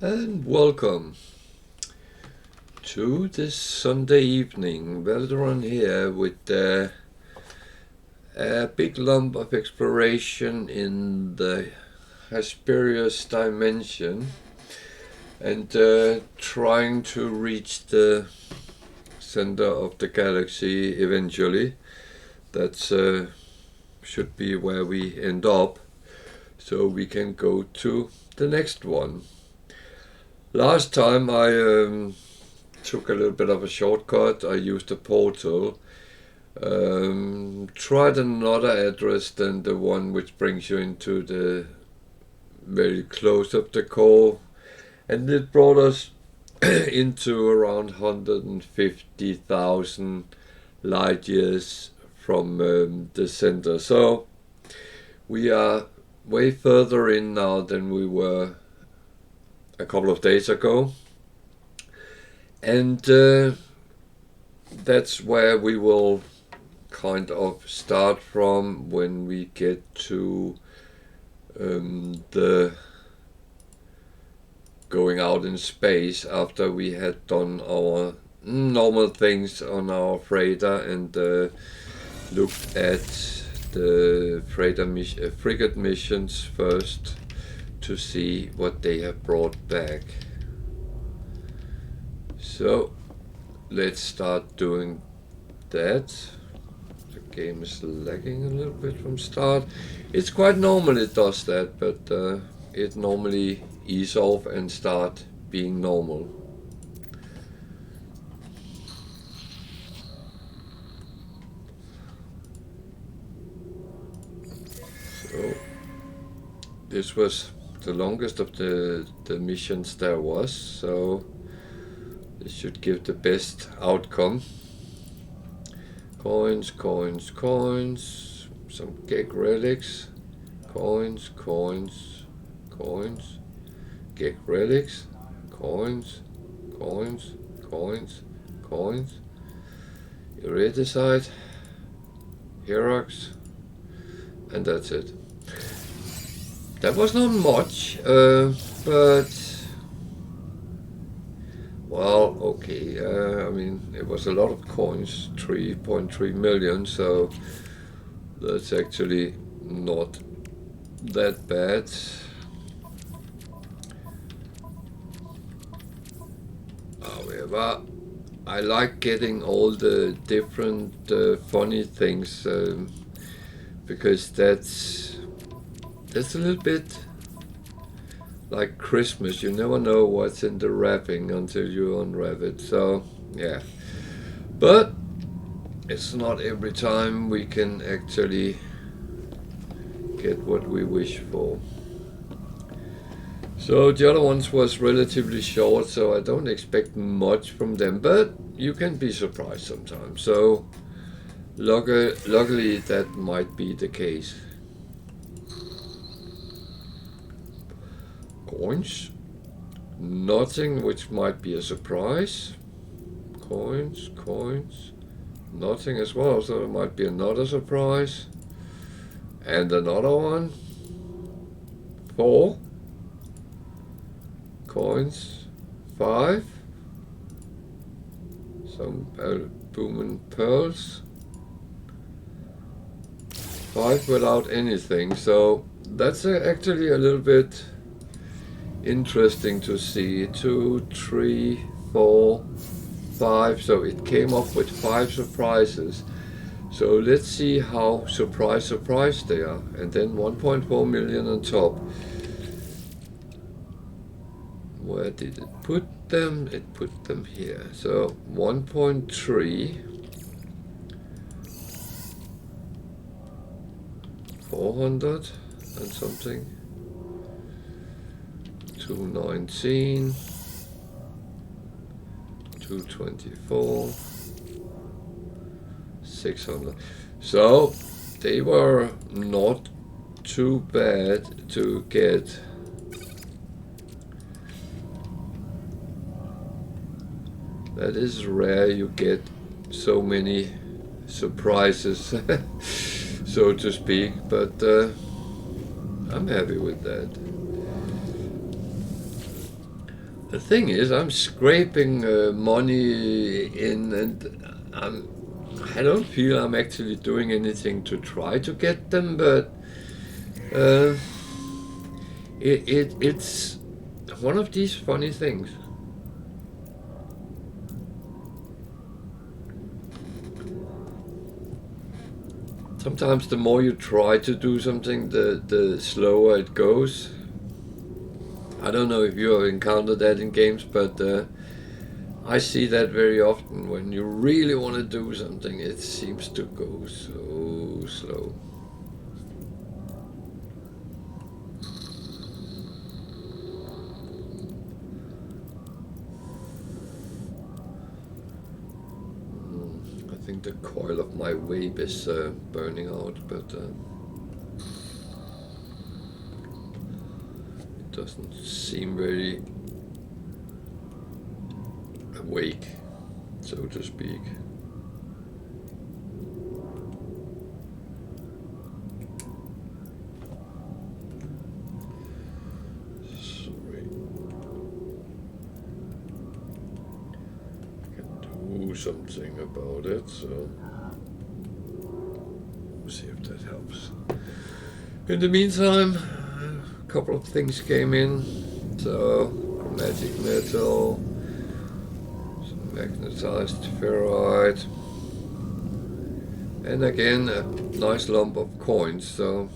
And welcome to this Sunday evening. Veldron here with a big lump of exploration in the Hesperious dimension and trying to reach the center of the galaxy eventually. That's should be where we end up, so we can go to the next one. Last time I took a little bit of a shortcut. I used a portal. Tried another address than the one which brings you into the very close of the core, and it brought us into around 150,000 light years from the center. So we are way further in now than we were a couple of days ago, and that's where we will kind of start from when we get to the going out in space after we had done our normal things on our freighter and looked at the frigate missions first to see what they have brought back. So let's start doing that. The game is lagging a little bit from start. It's quite normal it does that, but it normally ease off and start being normal. So this was the longest of the missions there was, so this should give the best outcome. Coins, coins, coins, some gig relics, coins, coins, coins, gig relics, coins, coins, coins, coins, Iridicide, Herox, and that's it. That was not much, but well, okay, I mean, it was a lot of coins, 3.3 million, so that's actually not that bad. However, I like getting all the different funny things, because that's a little bit like Christmas. You never know what's in the wrapping until you unwrap it. So yeah, but it's not every time we can actually get what we wish for. So the other ones was relatively short, so I don't expect much from them, but you can be surprised sometimes. So luckily that might be the case. Coins, nothing, which might be a surprise. Coins, coins, nothing as well, so it might be another surprise. And another one. 4 coins, 5, some albumin pearls, 5 without anything, so that's actually a little bit interesting to see. 2, 3, 4, 5, so it came up with 5 surprises. So let's see how surprise they are. And then 1.4 million on top. Where did it put them? It put them here. So 1.3, 400 and something, 219, 224, 600. So they were not too bad to get. That is rare, you get so many surprises, so to speak, but I'm happy with that. The thing is, I'm scraping money in, and I don't feel I'm actually doing anything to try to get them, but uh, it's one of these funny things. Sometimes the more you try to do something, the slower it goes. I don't know if you have encountered that in games, but I see that very often. When you really want to do something, it seems to go so slow. I think the coil of my vape is burning out, but it doesn't seem very awake, so to speak. Sorry. I can do something about it, so we'll see if that helps. In the meantime, a couple of things came in. So, magic metal, some magnetized ferrite, and again a nice lump of coins. So,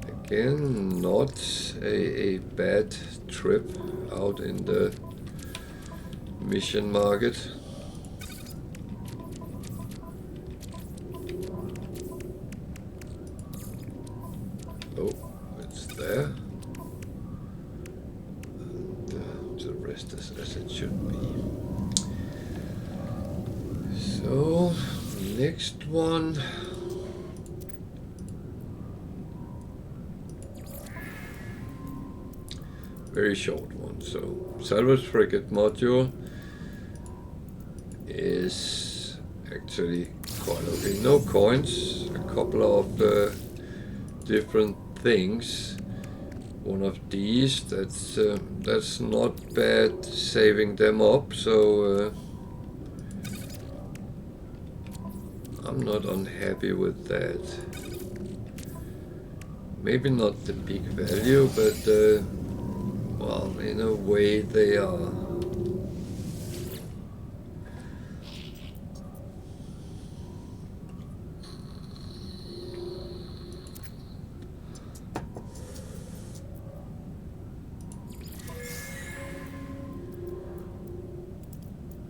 again, not a bad trip out in the mission market. Oh, it's there. And the rest is as it should be. So, next one. Very short one. So, salvage frigate module is actually quite okay. No coins, a couple of different things. One of these, that's not bad, saving them up, so I'm not unhappy with that. Maybe not the big value, but well, in a way they are.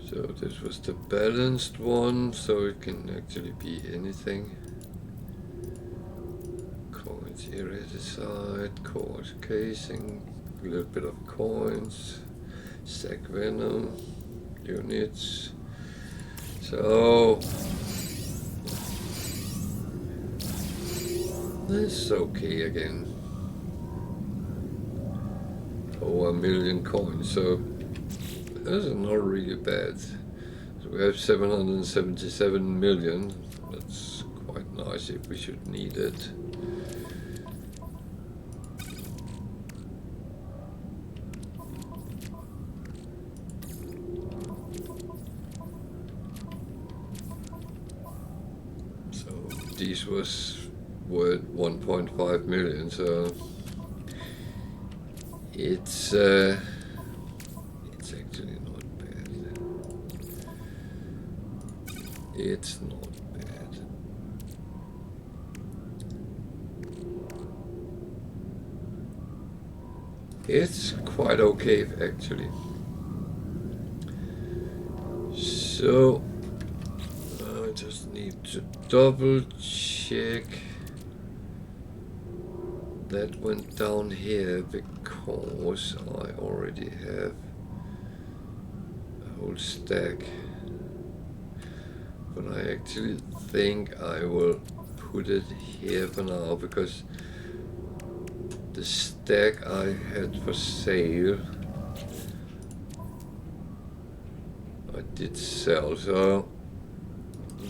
So this was the balanced one, so it can actually be anything. Coins here at the side, course casing, a little bit of coins, sac venom, units. So that's okay again. Over 1 million coins, so this is not really bad. So we have 777 million. That's quite nice if we should need it. So these was worth 1.5 million. So it's actually not bad. It's not bad. It's quite okay actually. So I just need to double check that went down here because I already have a whole stack, but I actually think I will put it here for now because the stack I had for sale I did sell, so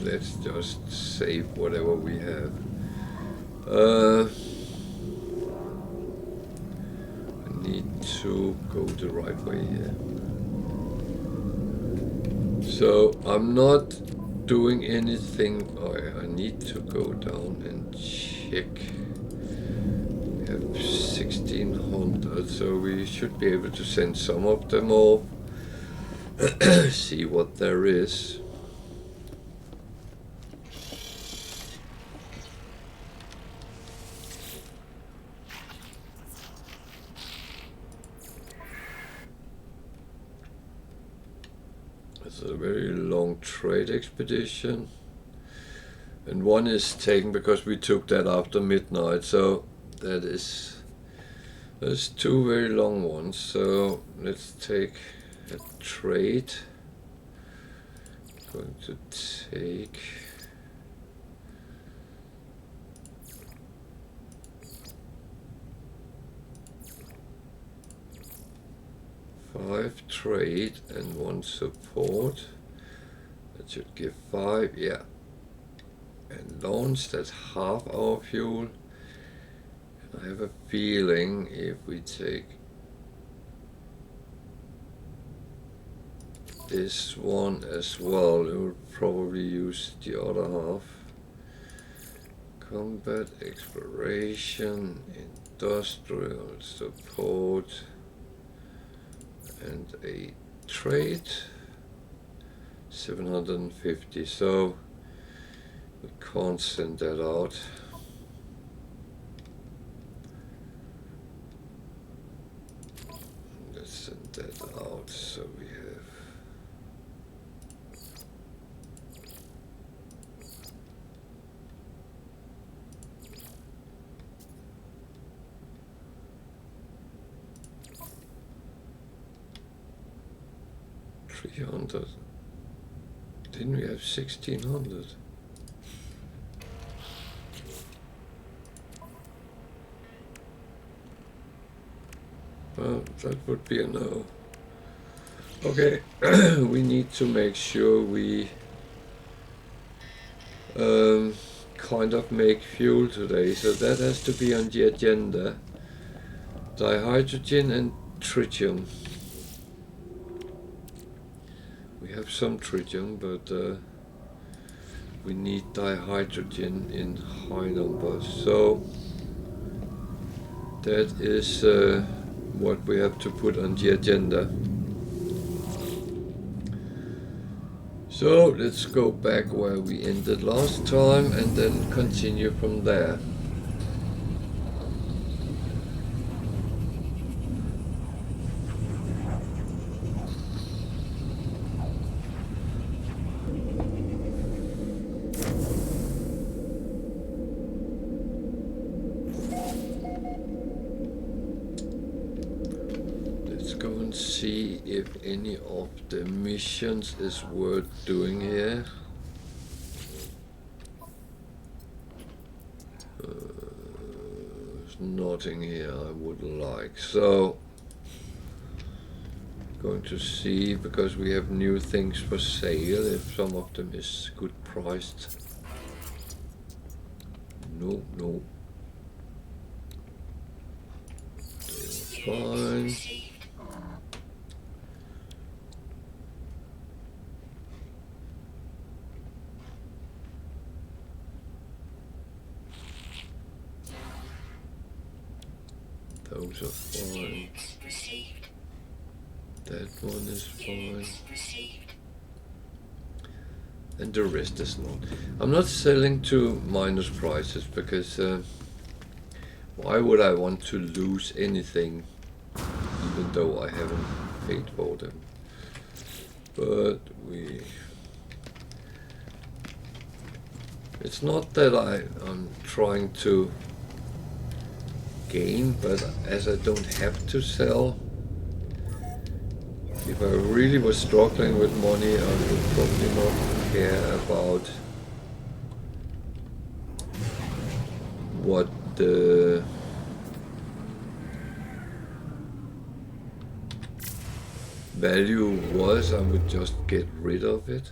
let's just save whatever we have. I need need to go the right way here. So I'm not doing anything. Oh, I need to go down and check. We have 1600, so we should be able to send some of them off. See what there is. It's a very long trade expedition, and one is taken because we took that after midnight, so there's two very long ones. So let's take a trade. Going to take five trade and one support. That should give 5, yeah. And launch, that's half our fuel. And I have a feeling if we take this one as well, it will probably use the other half. Combat, exploration, industrial support, and a trade. 750, so we can't send that out. Let's send that out, so we have $300. Didn't we have 1600? Well, that would be a no. Okay, we need to make sure we kind of make fuel today, so that has to be on the agenda. Dihydrogen and tritium. We have some tritium, but we need dihydrogen in high numbers. So that is what we have to put on the agenda. So let's go back where we ended last time and then continue from there. See if any of the missions is worth doing here. There's nothing here I would like, so going to see, because we have new things for sale, if some of them is good priced. No, fine. Those are fine. That one is fine. And the rest is not. I'm not selling to minus prices because why would I want to lose anything even though I haven't paid for them? But it's not that I'm trying to gain, but as I don't have to sell, if I really was struggling with money, I would probably not care about what the value was. I would just get rid of it.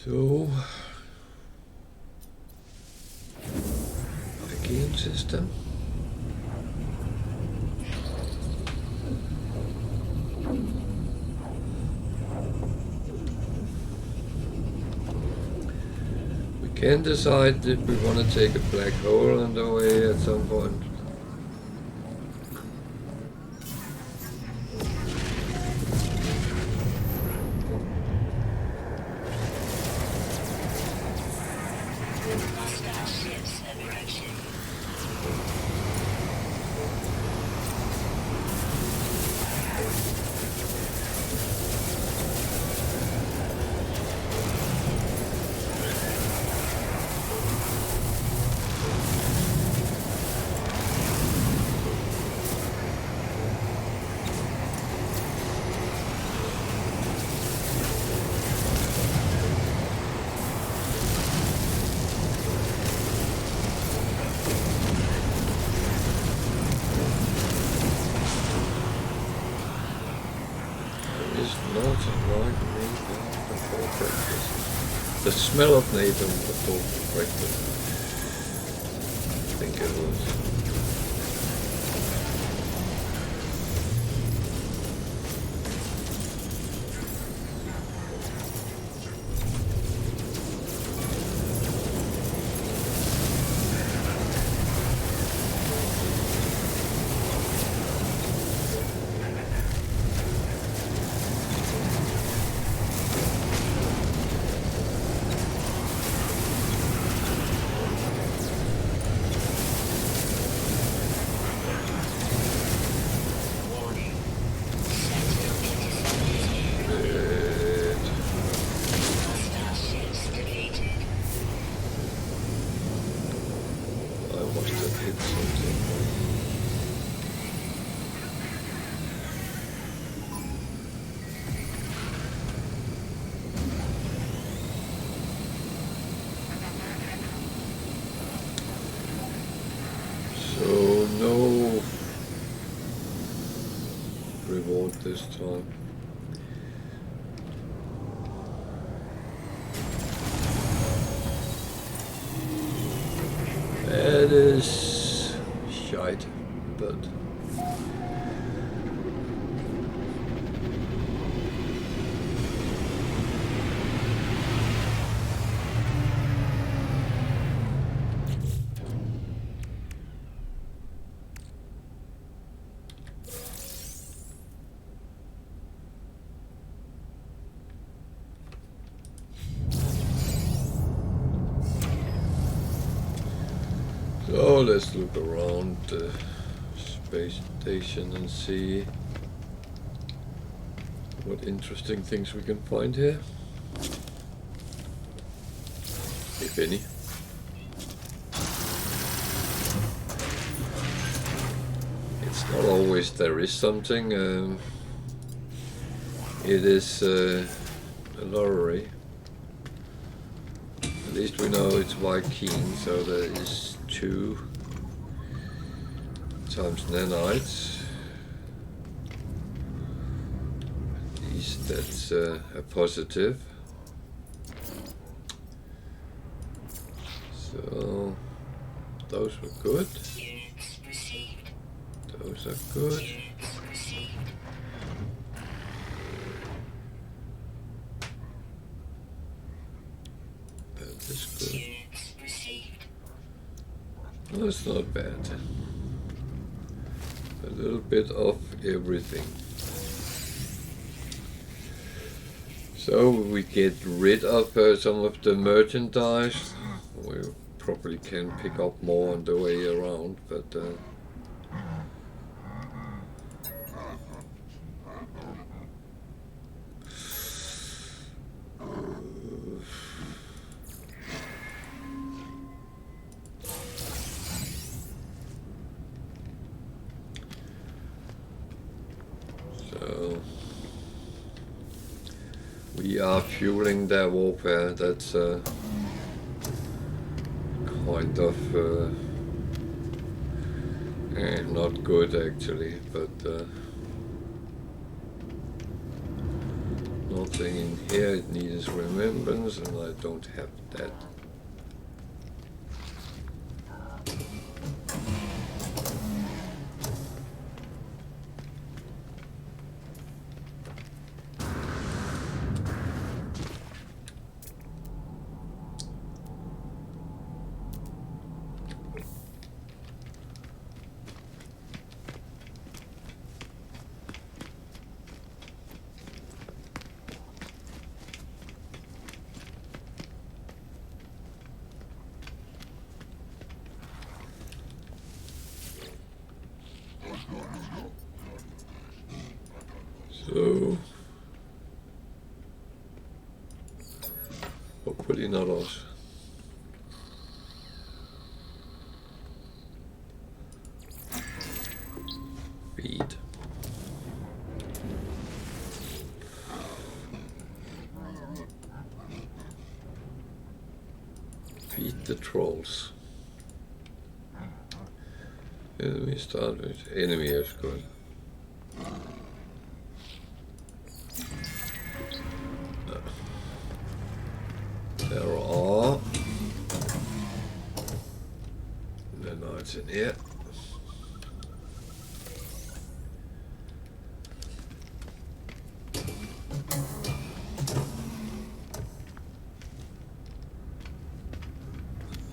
So Keying system. We can decide if we want to take a black hole on the way at some point. The smell of Nathan before breakfast. I think it was. So no reward this time. It is shite, but so let's look around the space station and see what interesting things we can find here, if any. It's not always there is something. It is a lottery. At least we know it's Viking, so there is 2 times nanites. At least that's a positive. So those were good. Those are good. That is good. That's not bad. A little bit of everything. So we get rid of some of the merchandise. We probably can pick up more on the way around, but we are fueling their warfare. That's kind of not good actually, but nothing in here. It needs remembrance, and I don't have that. So hopefully not us. Feed. Feed the trolls. We start with enemy is good. There are. No, it's in here.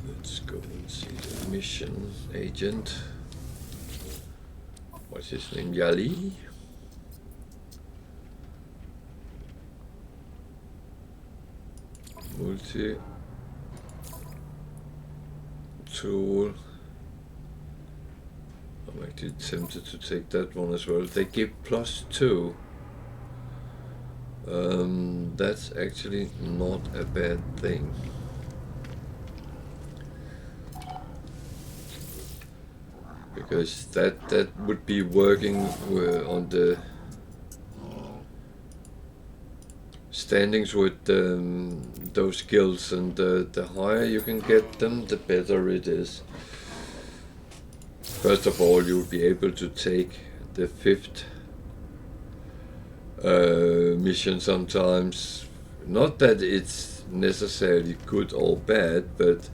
Let's go and see the mission agent. What's his name? Yali? Multi tool. I'm actually tempted to take that one as well. They give +2. That's actually not a bad thing. Because that would be working on the standings with those skills, and the higher you can get them, the better it is. First of all, you'll be able to take the 5th mission sometimes. Not that it's necessarily good or bad, but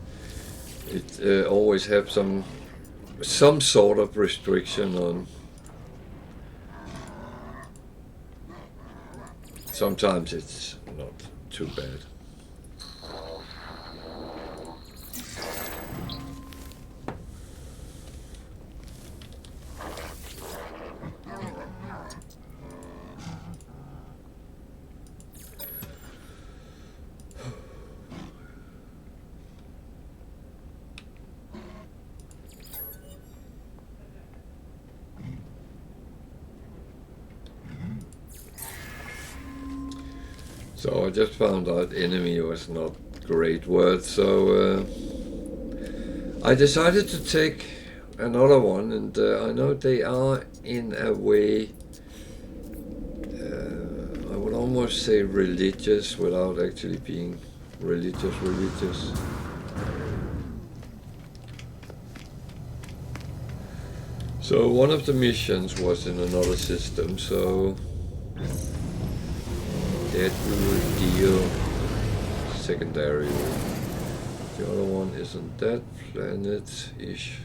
it always have some sort of restriction on. Sometimes it's not too bad. So I just found out enemy was not a great word, so I decided to take another one, and I know they are in a way, I would almost say religious without actually being religious. So one of the missions was in another system, so that we will deal secondary. The other one isn't that planet-ish.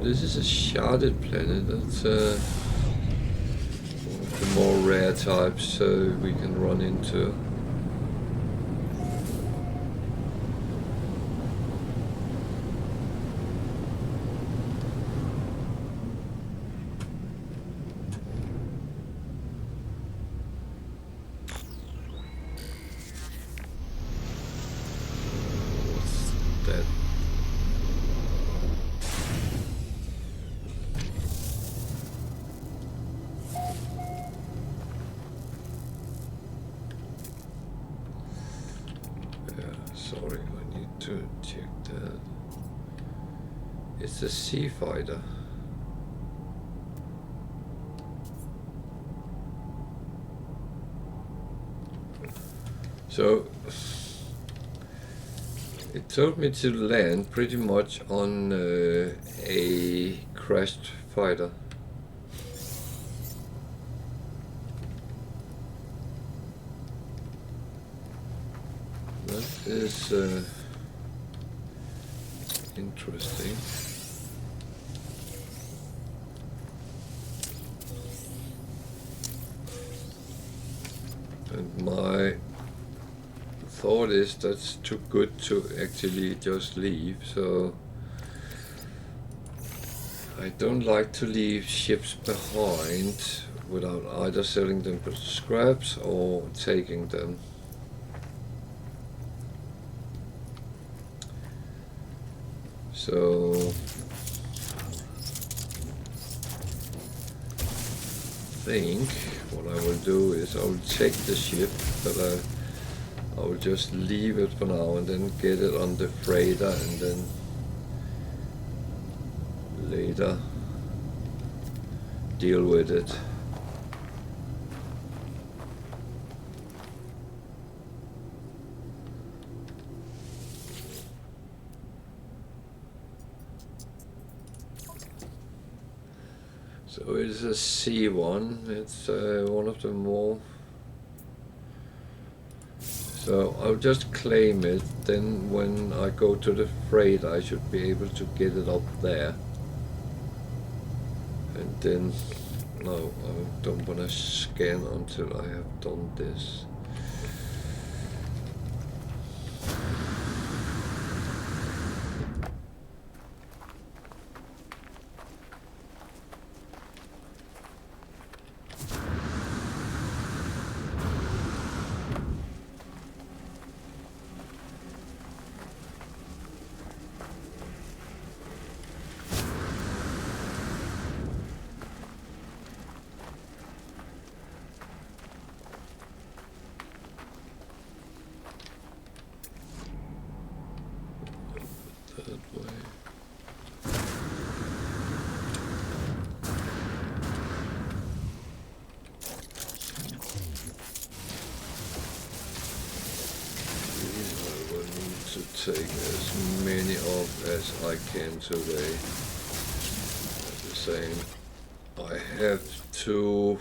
This is a sharded planet. That's one of the more rare types we can run into. What's that? Sorry, I need to check that. It's a sea fighter. So it told me to land pretty much on a crashed fighter. That is interesting. And my thought is that's too good to actually just leave, so I don't like to leave ships behind without either selling them for scraps or taking them. So I think what I will do is I will take the ship, but I will just leave it for now and then get it on the freighter and then later deal with it. So it is a C1, it's one of the more. So I'll just claim it, then when I go to the freight I should be able to get it up there. And then, no, I don't want to scan until I have done this. Take as many off as I can today. The same. I have to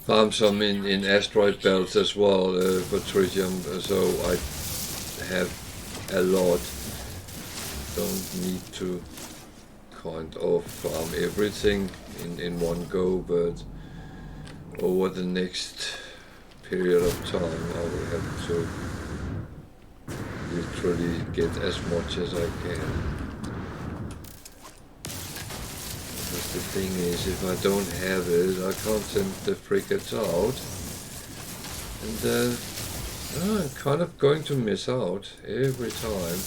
farm some in asteroid belts as well for tritium, so I have a lot. Don't need to kind of farm everything in one go, but over the next period of time I will have to literally get as much as I can. Because the thing is, if I don't have it, I can't send the frigates out, and I'm kind of going to miss out every time.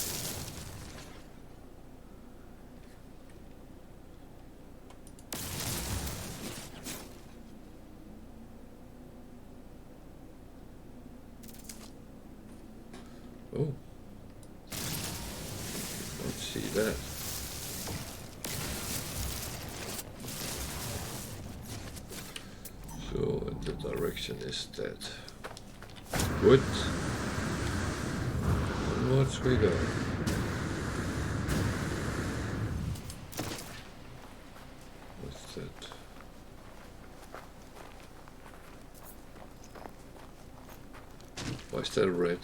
Oh, don't see that. So the direction is that. Good. Onwards we go. What's that? Why is that red?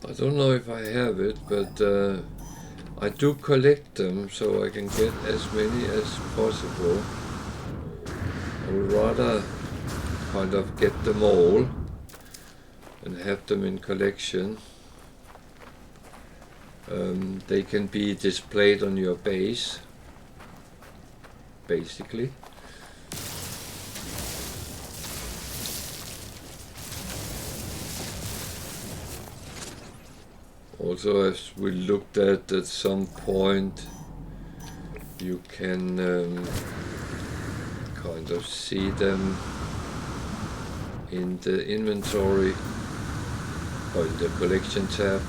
I don't know if I have it, but I do collect them so I can get as many as possible. I would rather kind of get them all and have them in collection. They can be displayed on your base, basically. Also, as we looked at some point, you can kind of see them in the inventory or in the collection tab.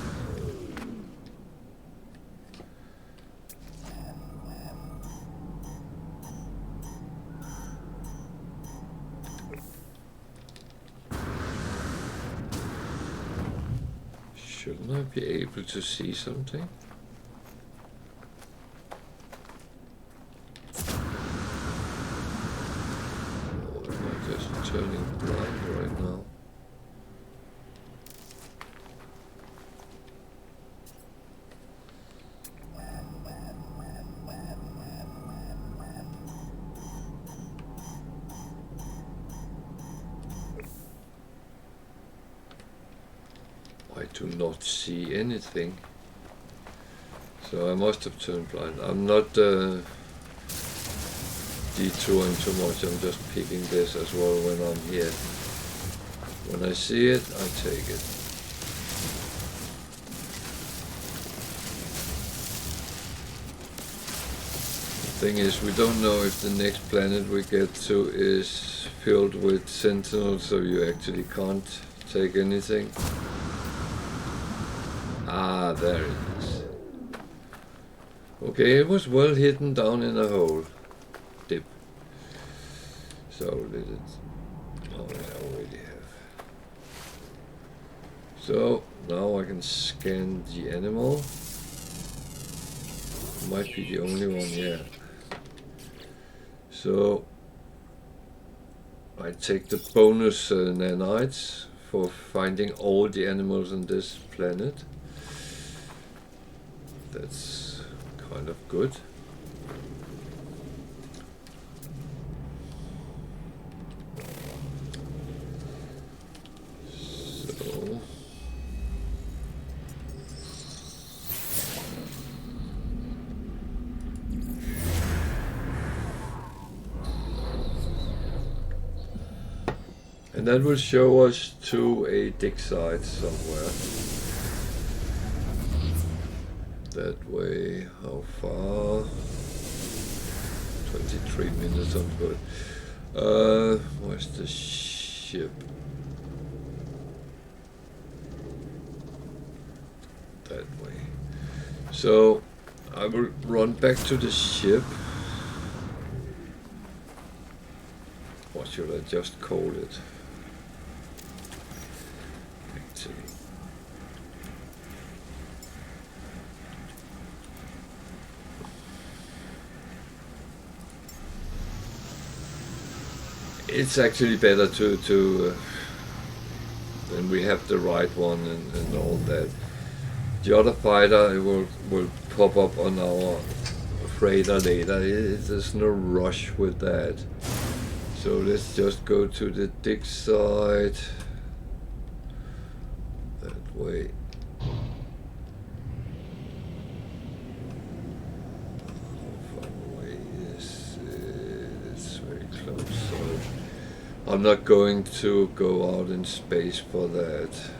Shouldn't I be able to see something? Or am I just turning blind right now. I do not see anything. So I must have turned blind. I'm not detouring too much, I'm just picking this as well when I'm here. When I see it, I take it. The thing is, we don't know if the next planet we get to is filled with sentinels, so you actually can't take anything. Ah, there it is. Okay, it was well hidden down in a hole. Dip. So did it. Oh, I already have. So now I can scan the animal. Might be the only one, yeah. So I take the bonus nanites for finding all the animals on this planet. That's kind of good. So and that will show us to a dig site somewhere. That way, how far? 23 minutes on foot. Where's the ship? That way. So I will run back to the ship. What should I just call it? Actually. It's actually better to then we have the right one and all that. The other fighter will pop up on our freighter later. There's no rush with that. So let's just go to the dig site. That way. I'm not going to go out in space for that.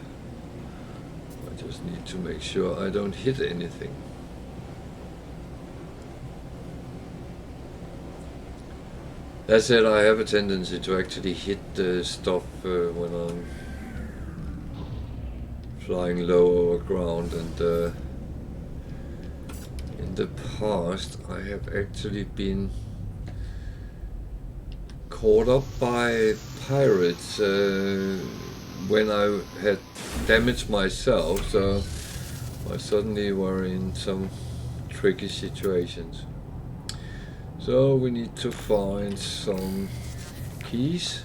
I just need to make sure I don't hit anything. That said, I have a tendency to actually hit stuff when I'm flying low over ground, and in the past I have actually been caught up by pirates when I had damaged myself, so I suddenly were in some tricky situations. So we need to find some keys,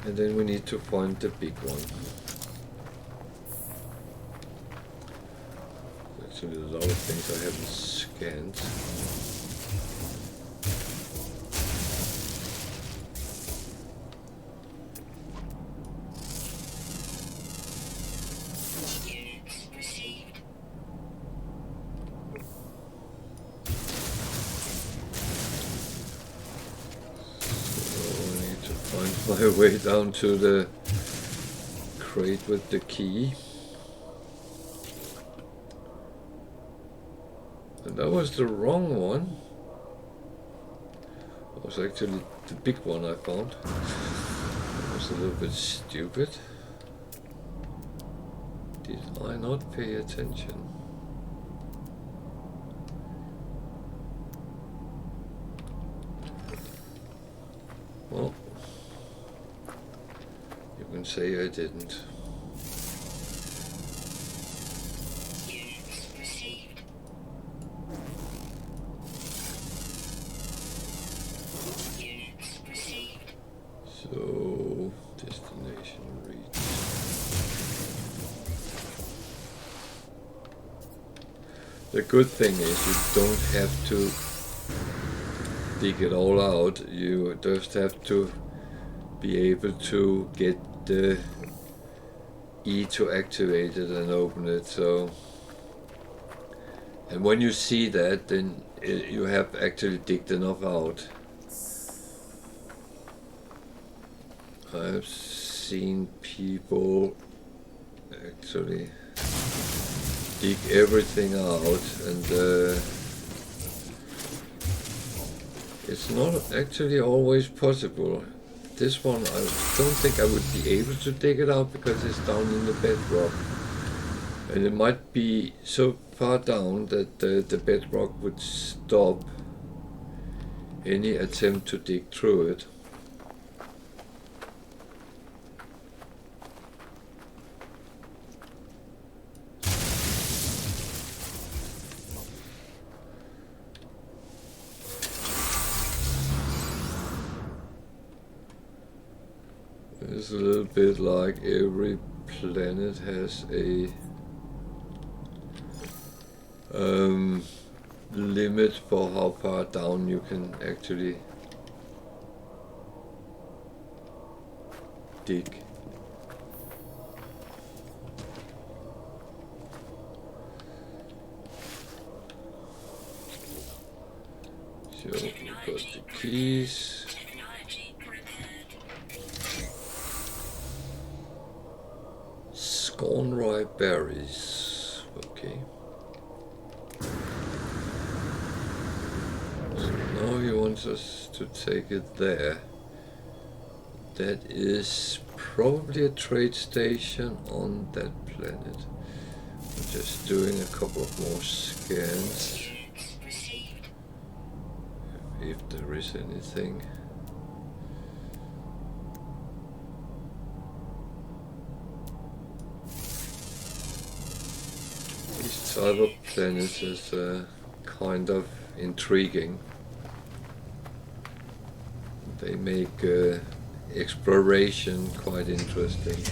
and then we need to find the big one. Actually, there's a lot of things I haven't scanned. My way down to the crate with the key. And that was the wrong one. It was actually the big one I found. It was a little bit stupid. Did I not pay attention? Well, you can say I didn't. So The good thing is you don't have to dig it all out. You just have to be able to get the E to activate it and open it. So, and when you see that, then you have actually digged enough out. I've seen people actually dig everything out, and it's not actually always possible. This one, I don't think I would be able to dig it out because it's down in the bedrock. And it might be so far down that the bedrock would stop any attempt to dig through it. It's a little bit like every planet has a limit for how far down you can actually dig. So we got the keys. Scorn-ripe berries. Okay. So now he wants us to take it there. That is probably a trade station on that planet. I'm just doing a couple of more scans. If there is anything. These type of planets is kind of intriguing. They make exploration quite interesting.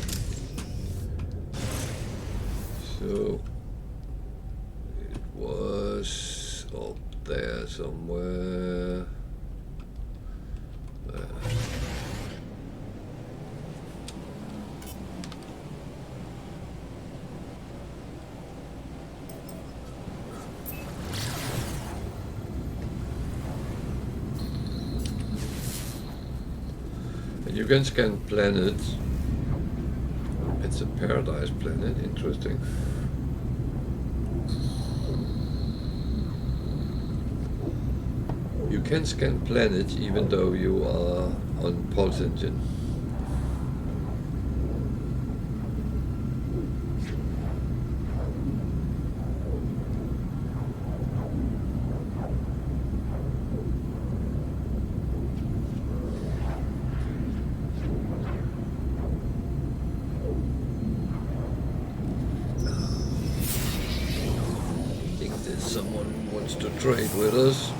So it was up there somewhere. You can scan planets. It's a paradise planet, interesting. You can scan planets even though you are on Pulse Engine. Trade with us.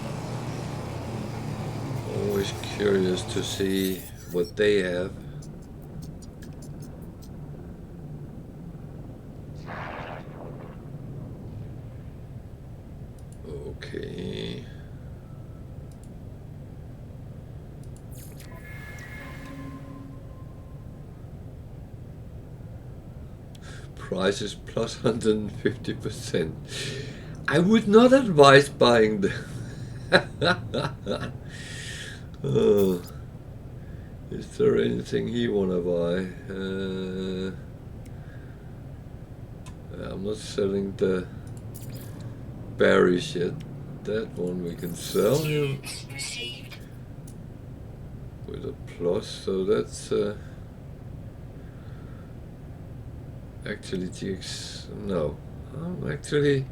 Always curious to see what they have. Okay. Price is plus 150%. I would not advise buying them. Oh, is there anything he wanna buy? I'm not selling the berries yet. That one we can sell him with a plus. So that's actually GX. No, actually.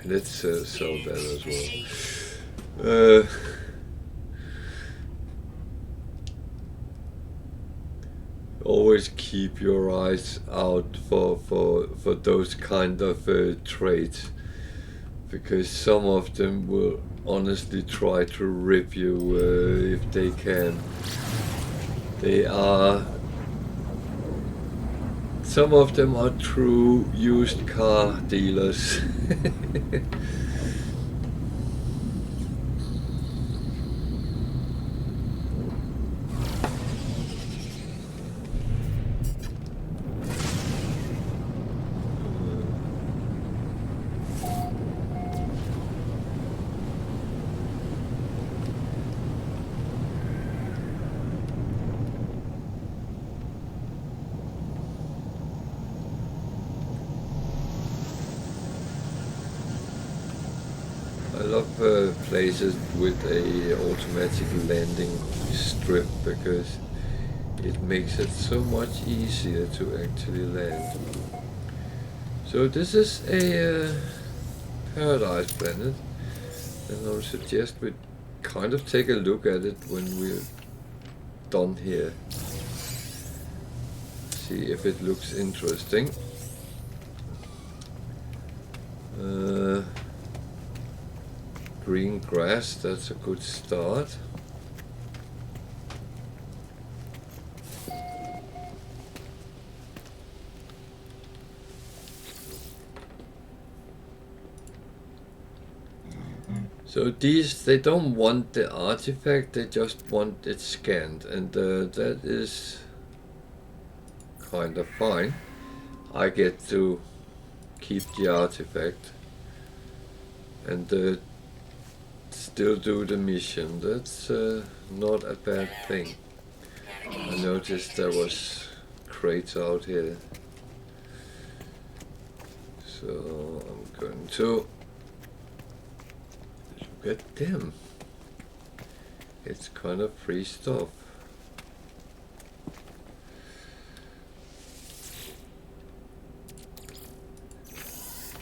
Let's sell that as well. Always keep your eyes out for those kind of trades, because some of them will honestly try to rip you if they can. They are Some of them are true used car dealers. I love places with a automatic landing strip because it makes it so much easier to actually land. So this is a paradise planet, and I would suggest we kind of take a look at it when we're done here. See if it looks interesting. Green grass, that's a good start. So these, they don't want the artifact, they just want it scanned, and that is kind of fine. I get to keep the artifact and still do the mission. That's not a bad thing. I noticed there was crates out here, so I'm going to look at them. It's kind of free stuff.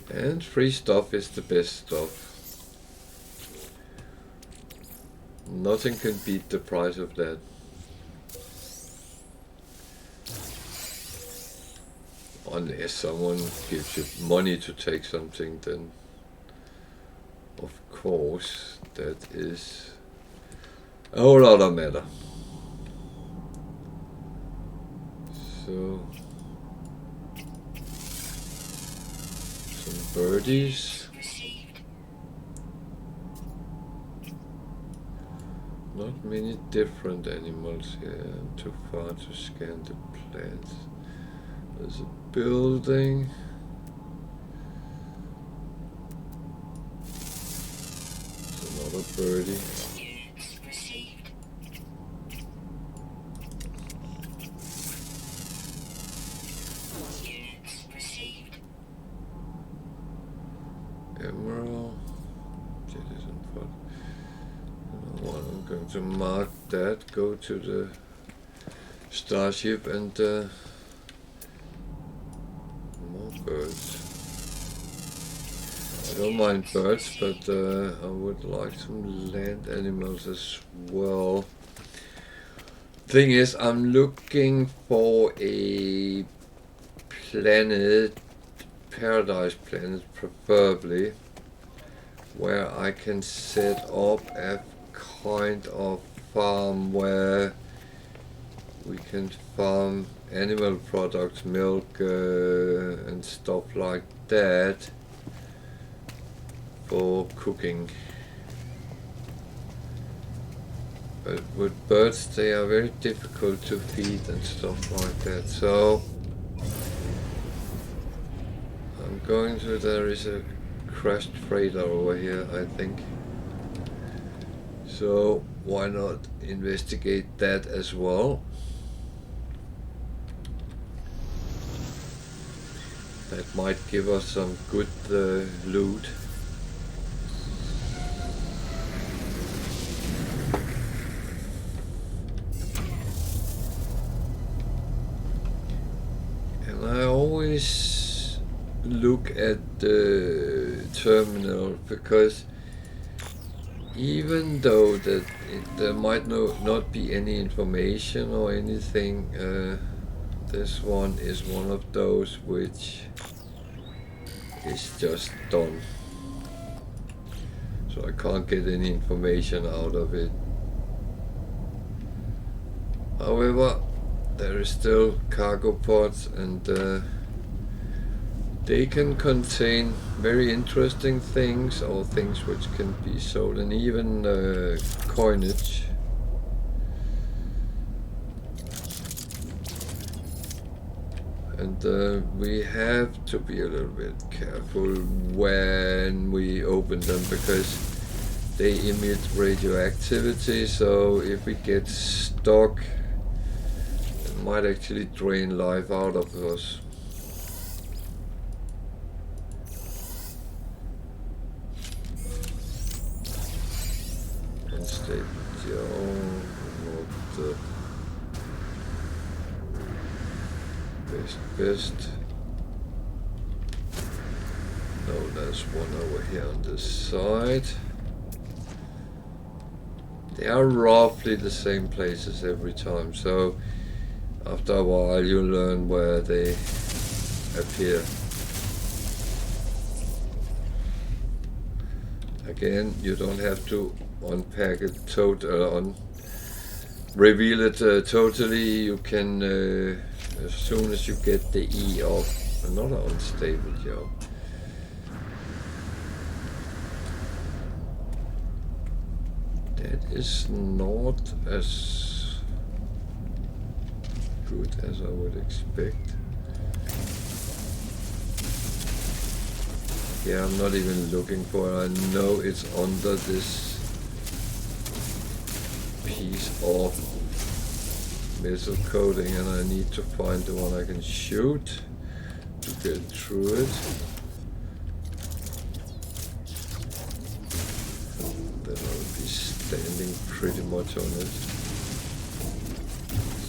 And free stuff is the best stuff. Nothing can beat the price of that. Unless someone gives you money to take something, then of course that is a whole other matter. So some birdies. Not many different animals here. I'm too far to scan the plants. There's a building. There's another birdie. Emerald. I'm going to mark that, go to the starship and more birds. I don't mind birds, but I would like some land animals as well. Thing is, I'm looking for a planet, paradise planet preferably, where I can set up a kind of farm where we can farm animal products, milk and stuff like that for cooking. But with birds, they are very difficult to feed and stuff like that. So I'm going to, there is a crashed freighter over here, I think. So why not investigate that as well? That might give us some good loot. And I always look at the terminal because even though that there might not be any information or anything, this one is one of those which is just done. So I can't get any information out of it. However, there is still cargo pods, and they can contain very interesting things, or things which can be sold, and even coinage. And we have to be a little bit careful when we open them, because they emit radioactivity, so if we get stuck, it might actually drain life out of us. Unstable Joe, not the best. No, there's one over here on this side. They are roughly the same places every time, so after a while you learn where they appear. Again, you don't have to unpack it reveal it totally. You can, as soon as you get the E off. Another unstable job. That is not as good as I would expect. Yeah, I'm not even looking for it. I know it's under this piece of metal coating, and I need to find the one I can shoot to get through it. Then I'll be standing pretty much on it.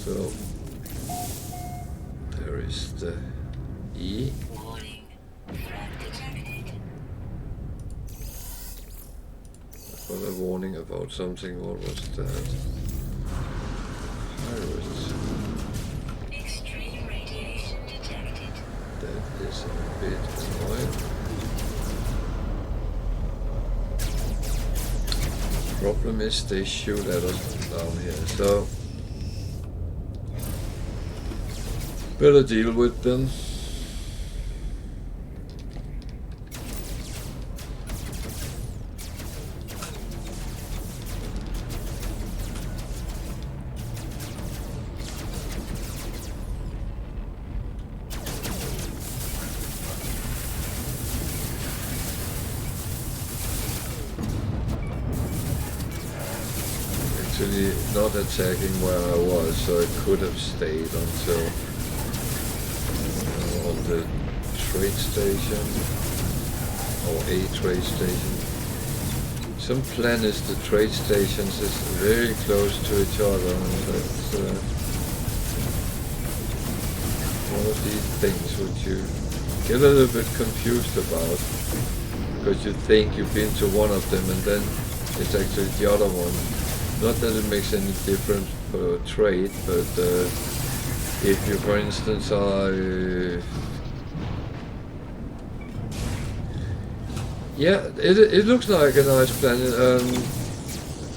So there is the E. Warning. Threat detected. Got a warning about something. What was that? Pirates. Extreme radiation detected. That is a bit annoying. Problem is they shoot at us from down here, so better deal with them. Actually not attacking where I was, so it could have stayed until on the trade station, or a trade station. Some planets, the trade stations is very close to each other, and that's one of these things which you get a little bit confused about, because you think you've been to one of them and then it's actually the other one. Not that it makes any difference for trade, but if you, for instance, are yeah, it looks like a nice planet.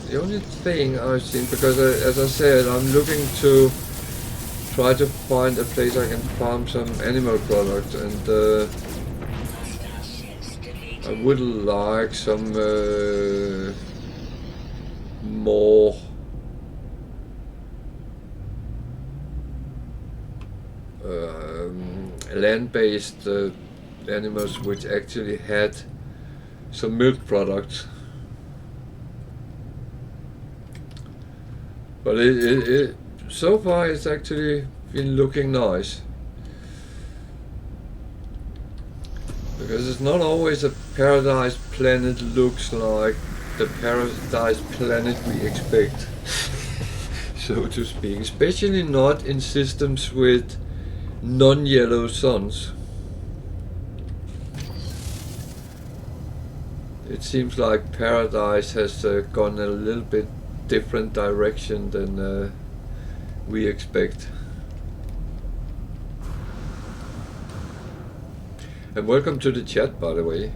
The only thing I've seen, because as I said, I'm looking to try to find a place I can farm some animal products, and I would like some more land-based animals which actually had some milk products. But it so far it's actually been looking nice, because it's not always a paradise planet looks like the paradise planet we expect, so to speak, especially not in systems with non-yellow suns. It seems like paradise has gone a little bit different direction than we expect. And welcome to the chat, by the way.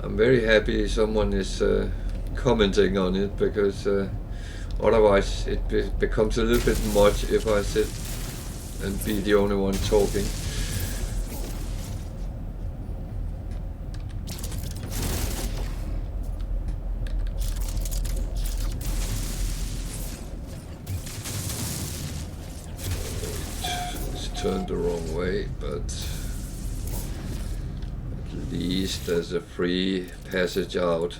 I'm very happy someone is commenting on it, because Otherwise, it becomes a little bit much if I sit and be the only one talking. It's turned the wrong way, but at least there's a free passage out.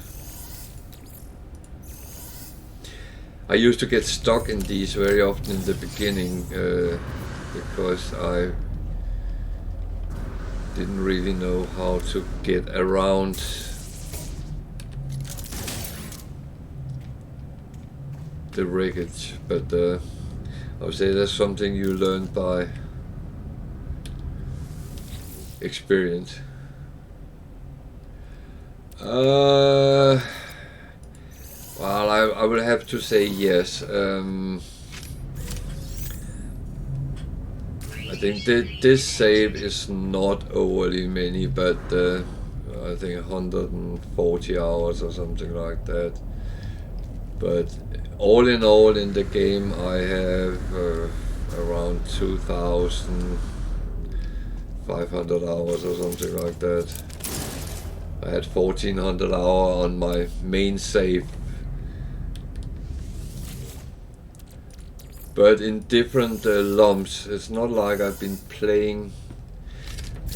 I used to get stuck in these very often in the beginning because I didn't really know how to get around the wreckage, but I would say that's something you learn by experience. Well, I would have to say yes. I think this save is not overly many, but I think 140 hours or something like that. But all in all, in the game, I have around 2,500 hours or something like that. I had 1,400 hours on my main save. But in different lumps. It's not like I've been playing.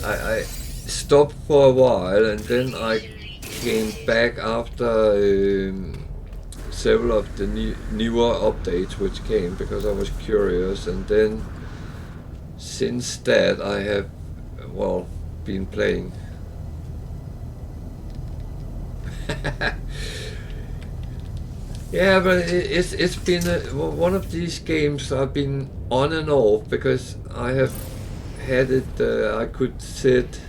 I stopped for a while and then I came back after several of the newer updates which came because I was curious, and then since that I have, well, been playing. Yeah, but it's been one of these games I've been on and off because I have had it. I could sit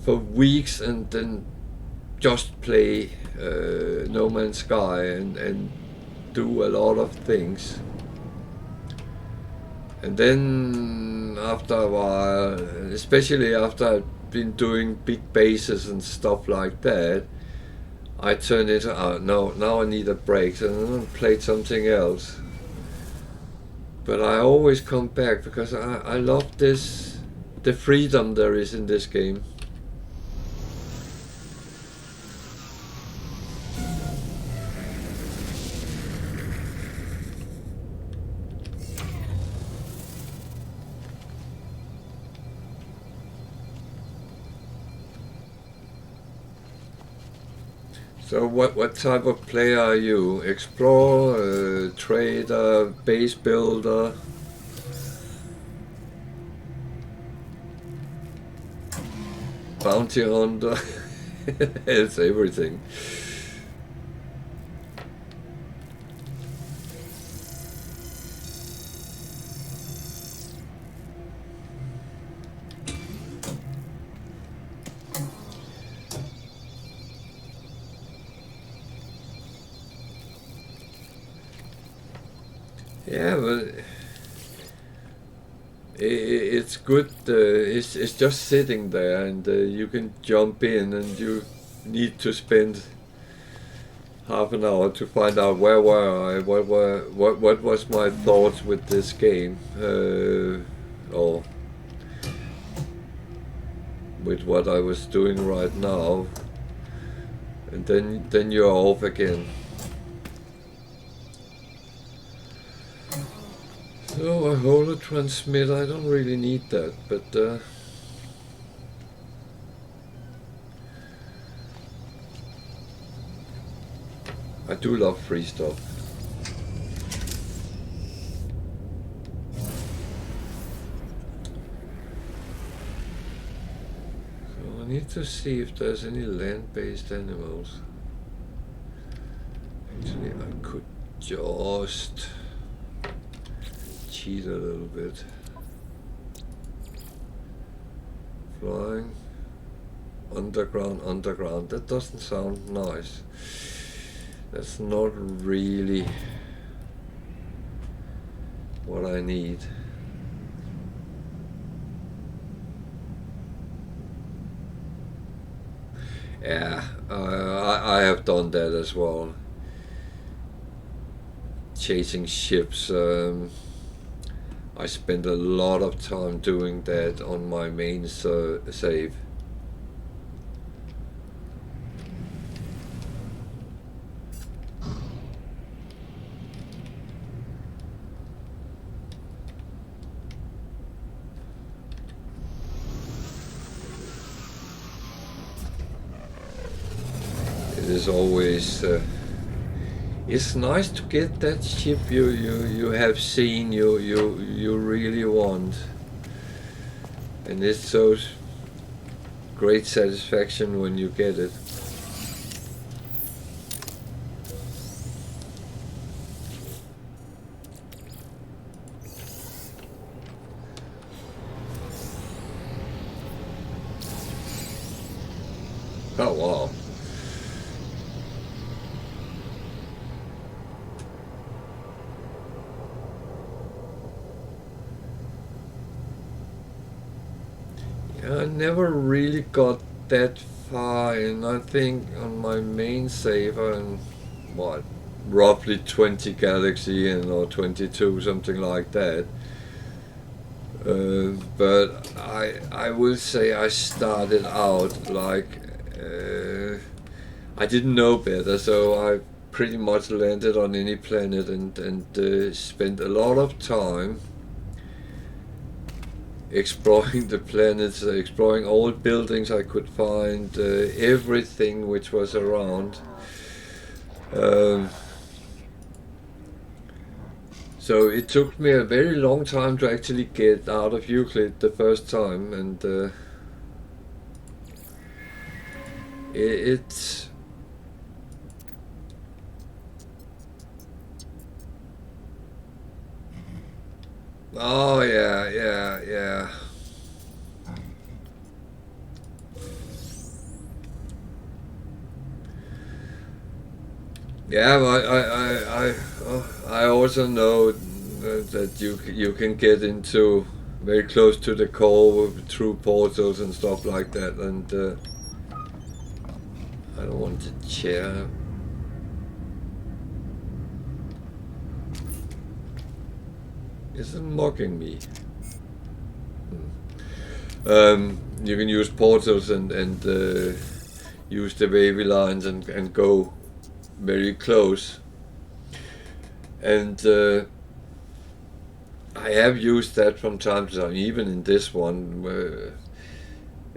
for weeks and then just play No Man's Sky and do a lot of things. And then after a while, especially after I've been doing big bases and stuff like that, I turned it no, now I need a break, and then I played something else. But I always come back because I love this, the freedom there is in this game. So what type of player are you? Explorer, trader, base builder? Bounty hunter? It's everything. Yeah, but it's good. It's just sitting there, and you can jump in, and you need to spend half an hour to find out where were I, what was my thoughts with this game, or with what I was doing right now, and then you're off again. So a holo transmit, I don't really need that, but I do love free stuff. So I need to see if there's any land-based animals. Actually, I could just cheat a little bit. Flying, underground, that doesn't sound nice. That's not really what I need. Yeah, I have done that as well. chasing ships. I spent a lot of time doing that on my main save. It is always it's nice to get that ship you have seen you really want, and it's so great satisfaction when you get it. Oh wow. I never really got that far, and I think on my main save I'm what, roughly 20 galaxy and or 22, something like that. But I will say I started out like I didn't know better, so I pretty much landed on any planet and spent a lot of time exploring the planets, exploring all buildings I could find, everything which was around. So it took me a very long time to actually get out of Euclid the first time, and it's oh yeah. Yeah, I also know that you can get into very close to the core through portals and stuff like that, and I don't want to chair. Isn't mocking me. You can use portals and use the wavy lines and go very close. And I have used that from time to time, even in this one.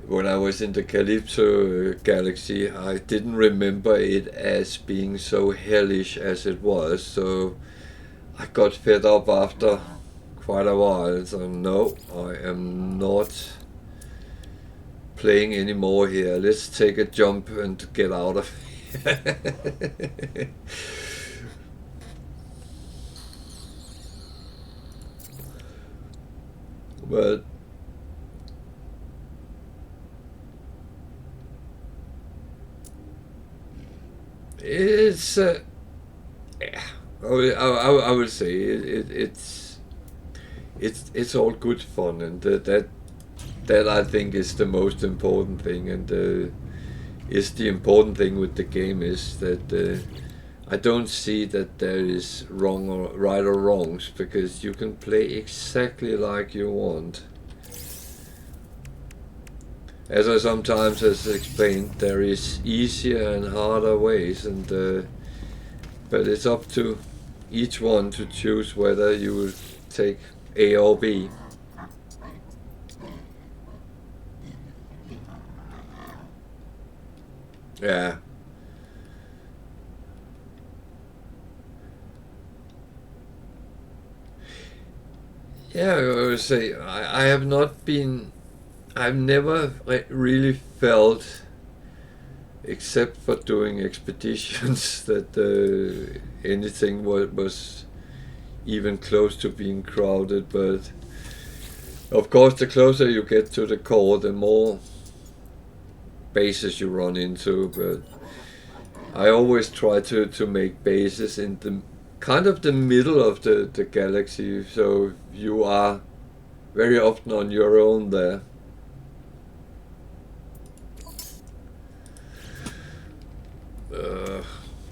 When I was in the Calypso galaxy, I didn't remember it as being so hellish as it was, so I got fed up after quite a while. So no, I am not playing anymore here. Let's take a jump and get out of here. But it's yeah, I would say it's all good fun, and that I think is the most important thing, and is the important thing with the game is that I don't see that there is wrong or right or wrongs, because you can play exactly like you want. As I sometimes has explained, there is easier and harder ways, and but it's up to each one to choose whether you will take A or B. Yeah. Yeah, I would say I have not been, I've never really felt, except for doing expeditions, that anything was even close to being crowded. But of course, the closer you get to the core, the more bases you run into. But I always try to make bases in the kind of the middle of the galaxy, so you are very often on your own there.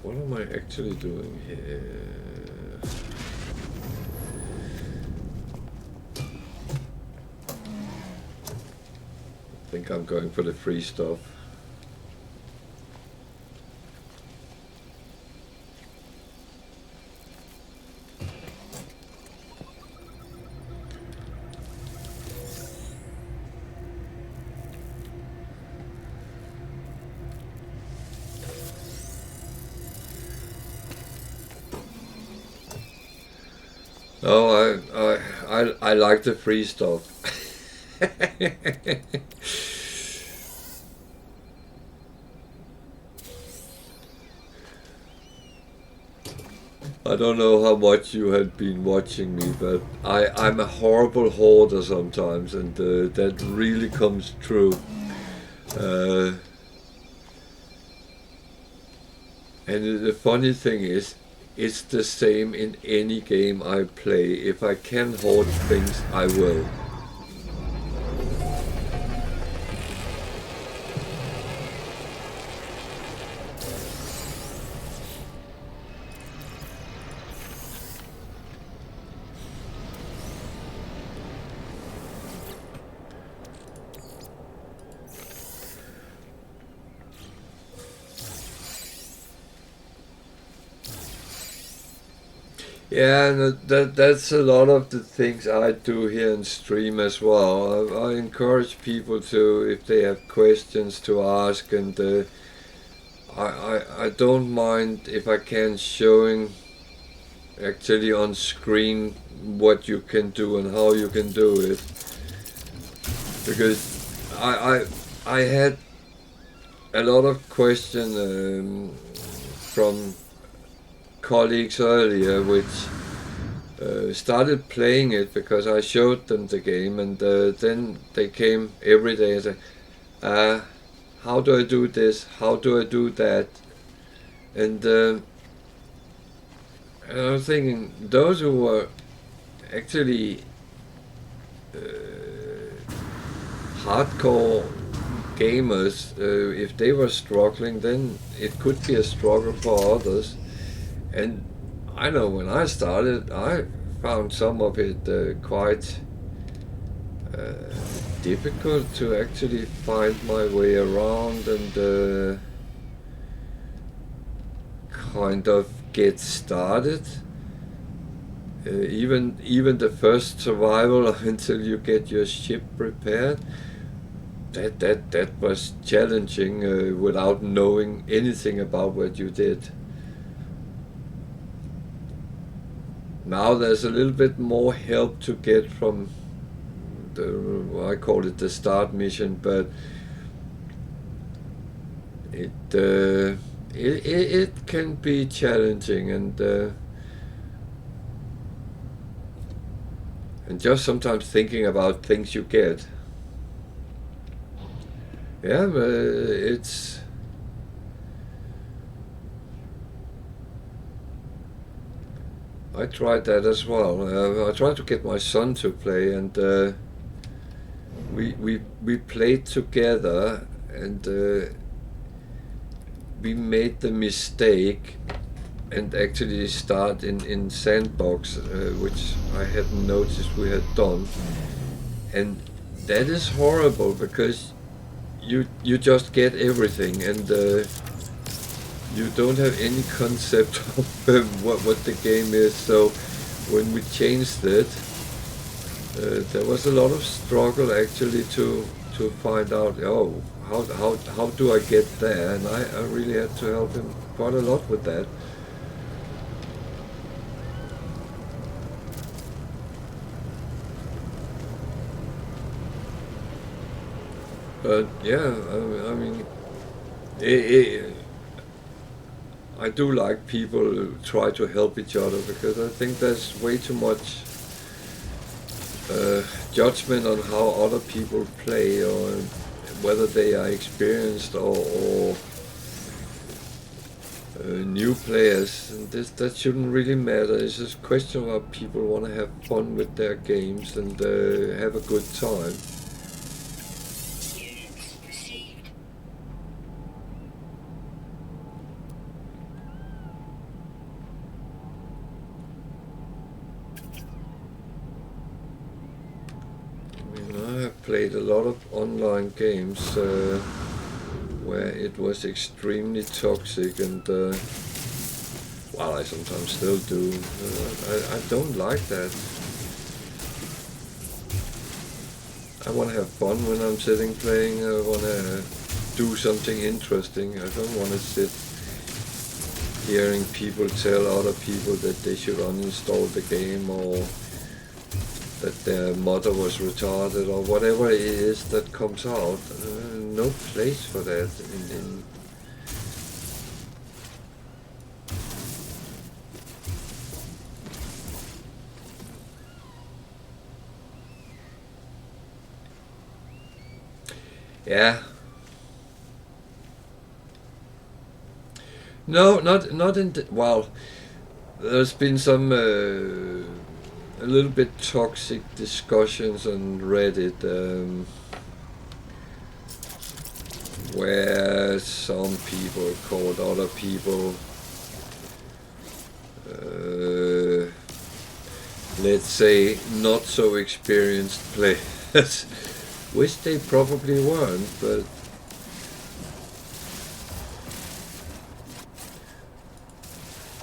What am I actually doing here? I think I'm going for the free stuff. Oh, I like the free stuff. I don't know how much you had been watching me, but I'm a horrible hoarder sometimes, and that really comes true. Uh, and the funny thing is, it's the same in any game I play. If I can hoard things, I will. Yeah, and that's a lot of the things I do here in stream as well. I encourage people to, if they have questions, to ask, and I don't mind if I can showing actually on screen what you can do and how you can do it, because I had a lot of questions from colleagues earlier, which started playing it because I showed them the game, and then they came every day and said, how do I do this? How do I do that? And I was thinking, those who were actually hardcore gamers, if they were struggling, then it could be a struggle for others. And I know when I started, I found some of it quite difficult to actually find my way around and kind of get started. Even the first survival until you get your ship repaired, that was challenging without knowing anything about what you did. Now there's a little bit more help to get from I call it the start mission, but it can be challenging, and just sometimes thinking about things you get. Yeah, but it's I tried that as well. I tried to get my son to play, and we played together, and we made the mistake and actually start in sandbox, which I hadn't noticed we had done, and that is horrible because you just get everything, and you don't have any concept of what the game is. So when we changed it, there was a lot of struggle actually to find out, oh, how do I get there, and I really had to help him quite a lot with that. But yeah, I mean, I do like people try to help each other, because I think there's way too much judgment on how other people play, or whether they are experienced or new players. And that shouldn't really matter. It's just a question of people want to have fun with their games and have a good time. Units received. I mean, I have played a lot of online games where it was extremely toxic, and well, I sometimes still do. I don't like that. I want to have fun when I'm sitting playing. I want to do something interesting. I don't want to sit hearing people tell other people that they should uninstall the game, or that their mother was retarded, or whatever it is that comes out. No place for that in yeah. No, not in well, there's been some a little bit toxic discussions on Reddit, where some people called other people, let's say, not so experienced players, which they probably weren't, but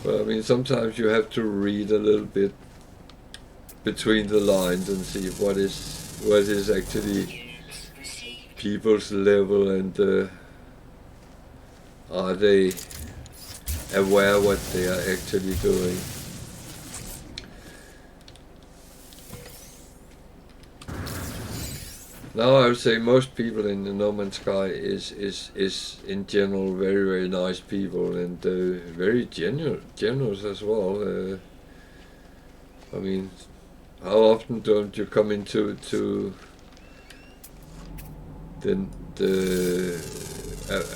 I mean, sometimes you have to read a little bit between the lines and see what is actually people's level, and are they aware what they are actually doing. Now I would say most people in the No Man's Sky is in general very nice people, and very generous as well. I mean, how often don't you come into the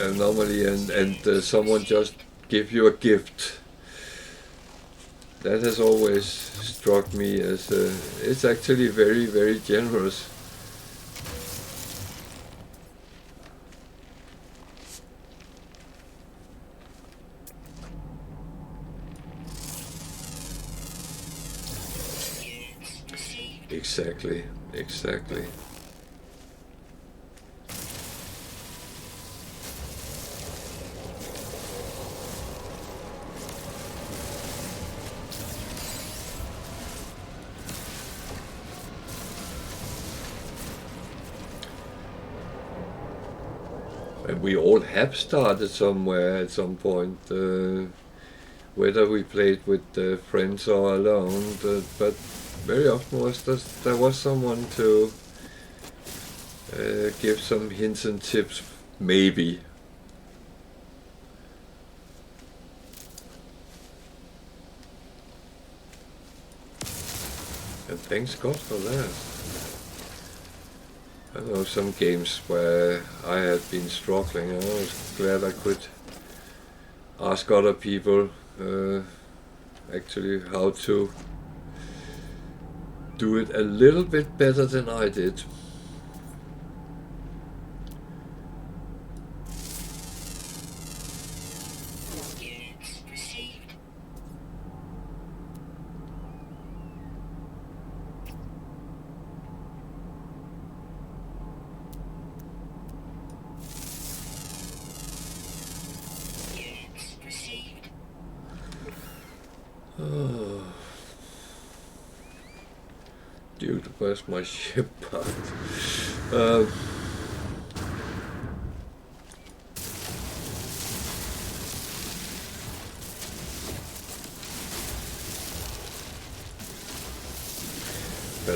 anomaly and someone just give you a gift? That has always struck me as it's actually very generous. Exactly. And we all have started somewhere at some point, whether we played with friends or alone, but very often there was someone to give some hints and tips, maybe. And thanks God for that. I know some games where I had been struggling, and I was glad I could ask other people actually how to do it a little bit better than I did. Dude, where's my ship parked? But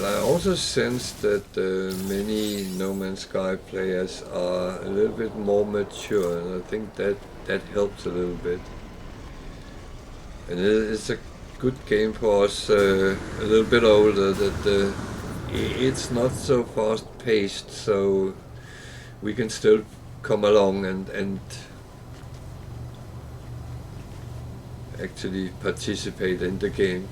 I also sense that many No Man's Sky players are a little bit more mature, and I think that helps a little bit. And it's a good game for us a little bit older, that it's not so fast paced, so we can still come along and actually participate in the game.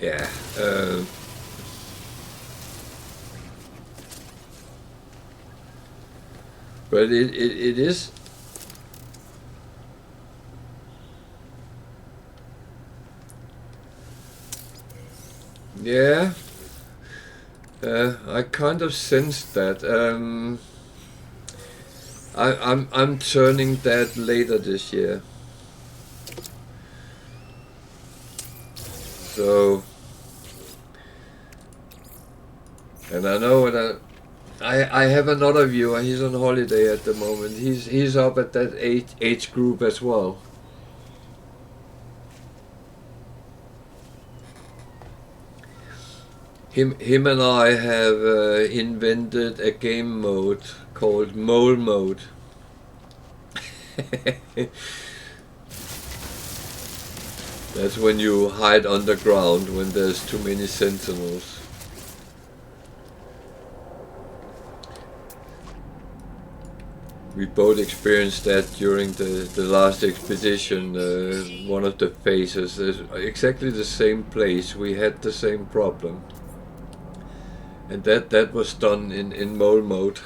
Yeah. But it is. Yeah, I kind of sensed that. I'm turning that later this year. So, and I know that I have another viewer. He's on holiday at the moment. He's up at that age group as well. Him and I have invented a game mode called Mole Mode. That's when you hide underground when there's too many sentinels. We both experienced that during the last expedition, one of the phases. Exactly the same place, we had the same problem. And that was done in mole mode.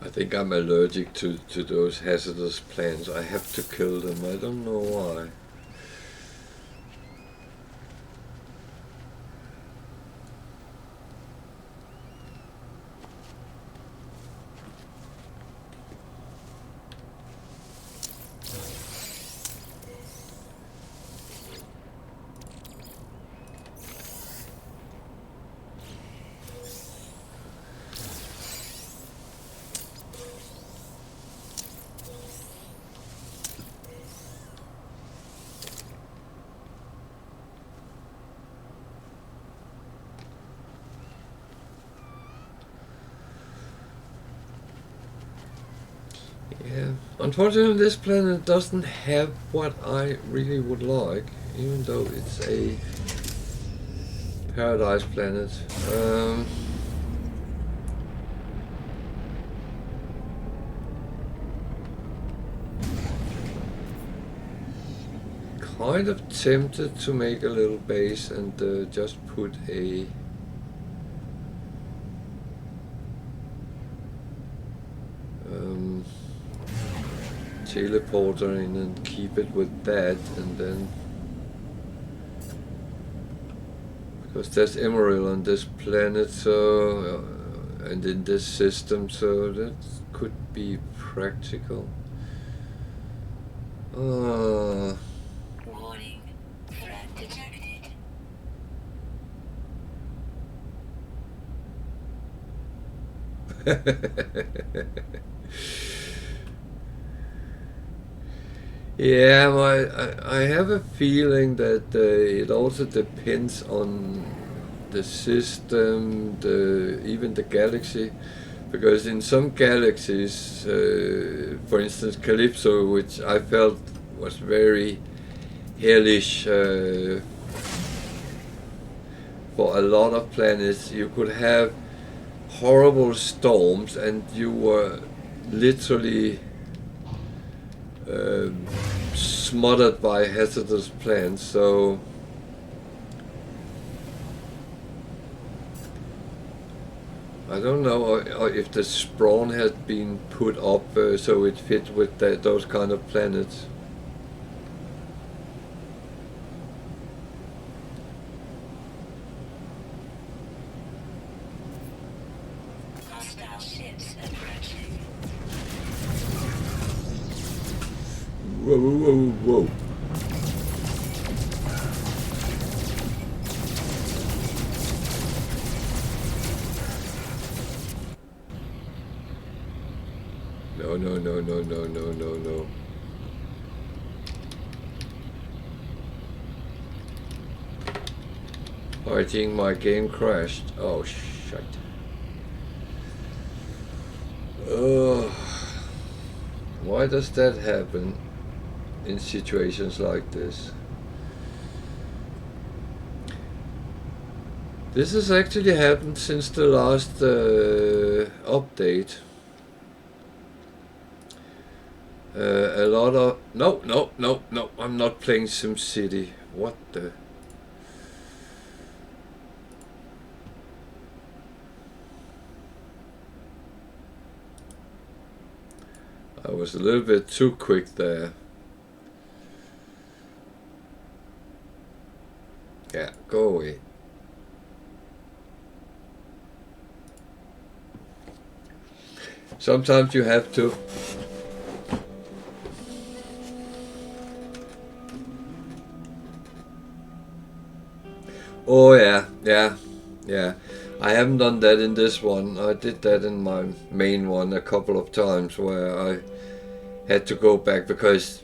I think I'm allergic to those hazardous plants. I have to kill them. I don't know why. Yeah, unfortunately this planet doesn't have what I really would like, even though it's a paradise planet. Kind of tempted to make a little base and just put a teleporter in and keep it with that, and then because there's emerald on this planet, so and in this system, so that could be practical. Warning. Threat detected. Yeah, I have a feeling that it also depends on the system, even the galaxy, because in some galaxies, for instance Calypso, which I felt was very hellish for a lot of planets, you could have horrible storms and you were literally smothered by hazardous plants. So I don't know or if the spawn had been put up so it fit with those kind of planets. Hostile ships approaching. Whoa, whoa, whoa, whoa. No, no, no, no, no, no, no, no. I think my game crashed. Oh shit. Oh, why does that happen in situations like this? This has actually happened since the last update. A lot of... No, I'm not playing SimCity. What the... I was a little bit too quick there. Yeah, go away. Sometimes you have to. Oh yeah. I haven't done that in this one. I did that in my main one a couple of times where I had to go back because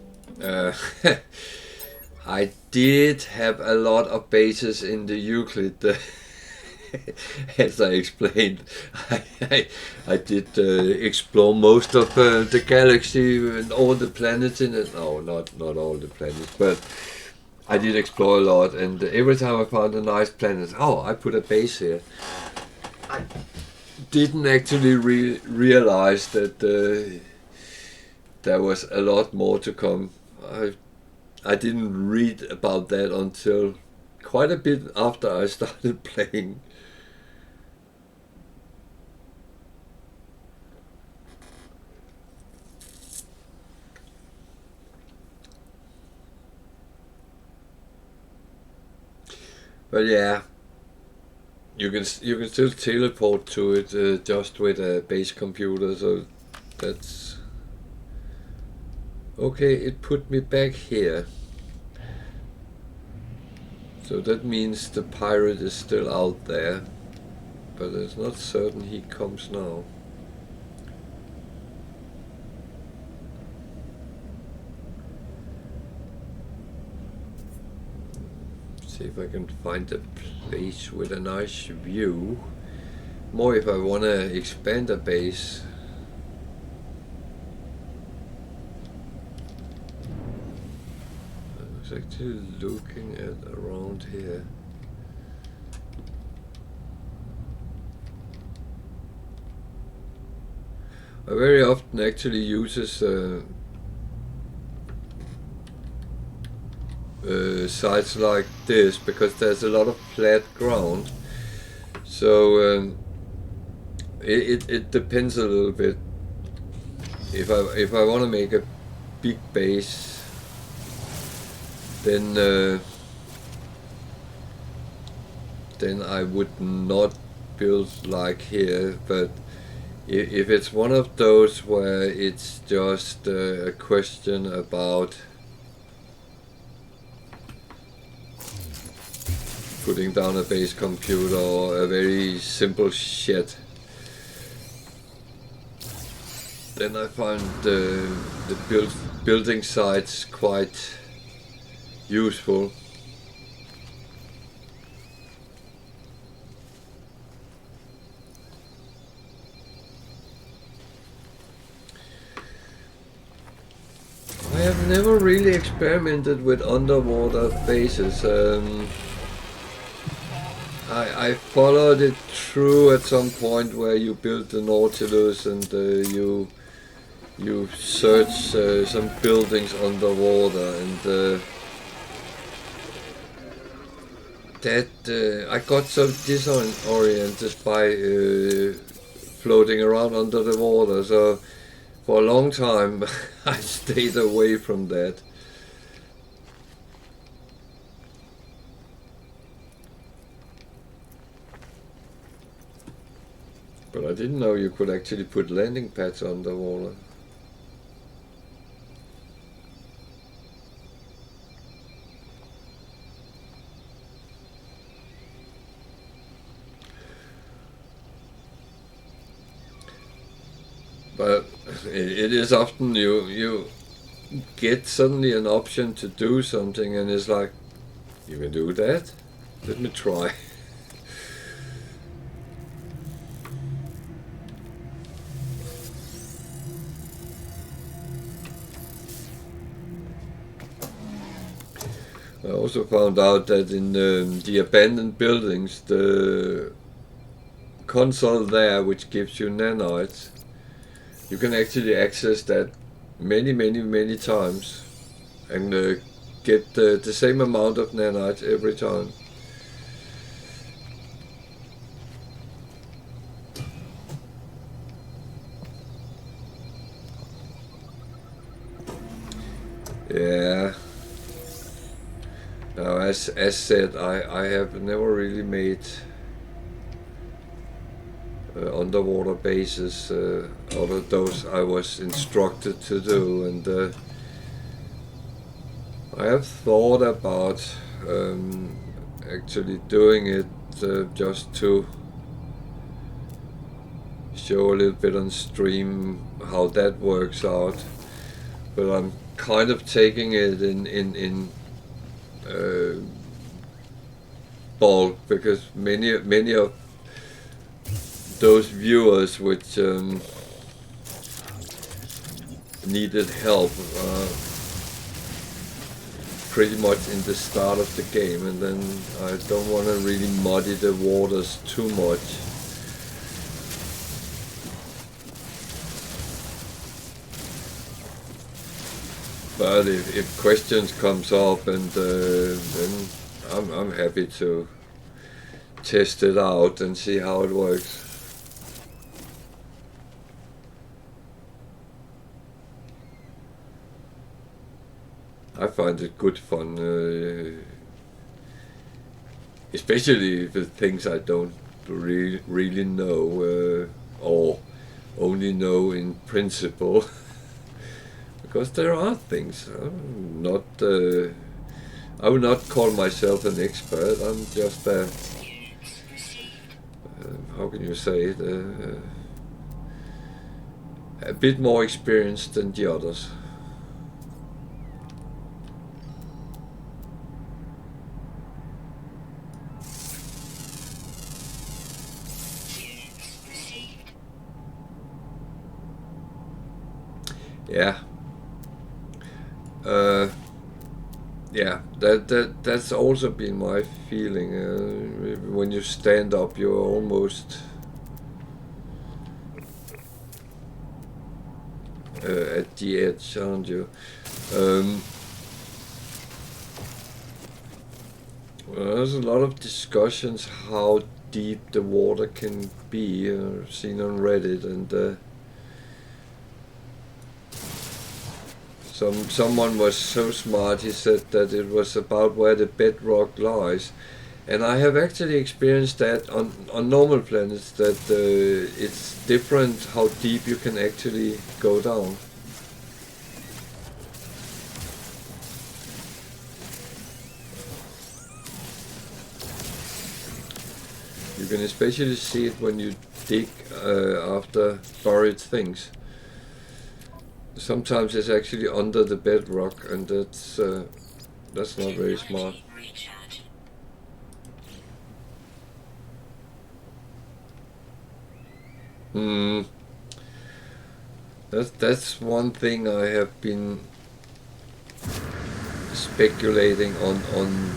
I did have a lot of bases in the Euclid. As I explained, I did explore most of the galaxy and all the planets in it. No, not all the planets, but I did explore a lot. And every time I found a nice planet, oh, I put a base here. I didn't actually realize that there was a lot more to come. I didn't read about that until quite a bit after I started playing. But yeah, you can still teleport to it just with a base computer, so that's okay. It put me back here, so that means the pirate is still out there, but it's not certain he comes now. See if I can find a place with a nice view. More if I want to expand a base. I was actually looking at around here. I very often actually uses sites like this because there's a lot of flat ground, so it depends a little bit. If I want to make a big base, then I would not build like here, but if it's one of those where it's just a question about putting down a base computer or a very simple shed, then I find the building sites quite useful. I have never really experimented with underwater bases. I followed it through at some point where you build the Nautilus and you search some buildings underwater, and that I got so disoriented by floating around under the water, so for a long time I stayed away from that. But I didn't know you could actually put landing pads underwater. But it is often you get suddenly an option to do something and it's like, you can do that? Let me try. I also found out that in the abandoned buildings, the console there, which gives you nanites, you can actually access that many times and get the same amount of nanites every time. Yeah. Now, as said, I have never really made underwater bases out of those I was instructed to do, and I have thought about actually doing it just to show a little bit on stream how that works out, but I'm kind of taking it in bulk, because many of those viewers which needed help pretty much in the start of the game, and then I don't want to really muddy the waters too much. But if questions comes up, and then I'm happy to test it out and see how it works. I find it good fun, especially with things I don't really know, or only know in principle. Because there are things I'm not. I would not call myself an expert. I'm just how can you say it? A bit more experienced than the others. Yeah. Yeah, that's also been my feeling. When you stand up, you're almost at the edge, aren't you? Well, there's a lot of discussions how deep the water can be, seen on Reddit, and someone was so smart, he said that it was about where the bedrock lies. And I have actually experienced that on normal planets, that it's different how deep you can actually go down. You can especially see it when you dig after buried things. Sometimes it's actually under the bedrock, and that's not very smart. That's one thing I have been speculating on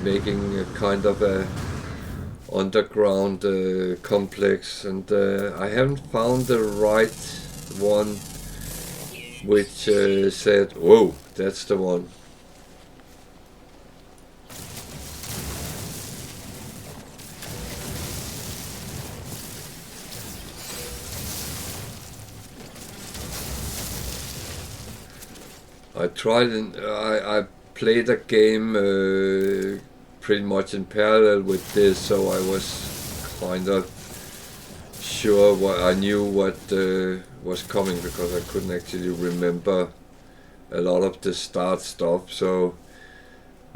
making a kind of a underground complex, and I haven't found the right one which said, whoa, that's the one. I tried, and I played a game pretty much in parallel with this, so I was kind of sure I knew what was coming, because I couldn't actually remember a lot of the start stuff. So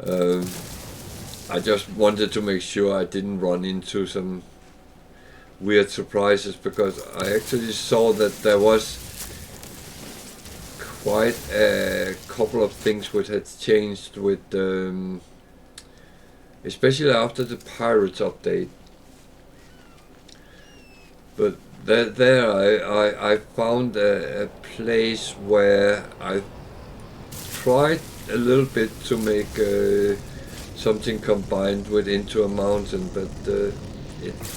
I just wanted to make sure I didn't run into some weird surprises, because I actually saw that there was quite a couple of things which had changed with especially after the Pirates update. But there I found a place where I tried a little bit to make something combined with Into a Mountain, but it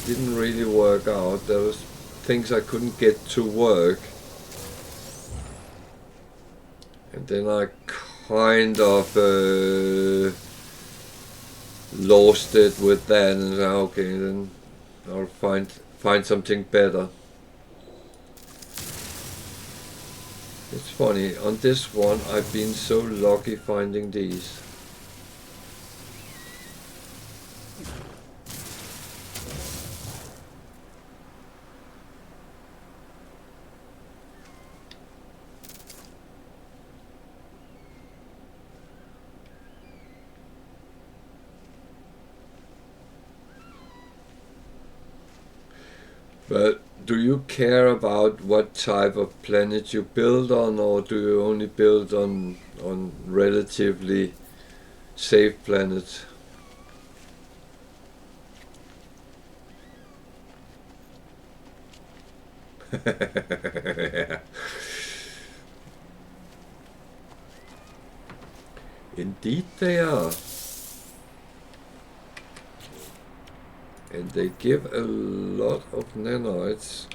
didn't really work out. There was things I couldn't get to work, and then I kind of lost it with that, and said, okay, then I'll find something better. It's funny, on this one I've been so lucky finding these. But do you care about what type of planet you build on, or do you only build on relatively safe planets? Yeah. Indeed they are. And they give a lot of nanites.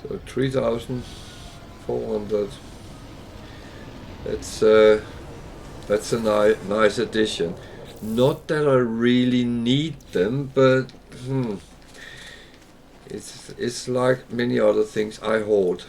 So 3,400. That's a nice addition. Not that I really need them, but it's like many other things I hoard.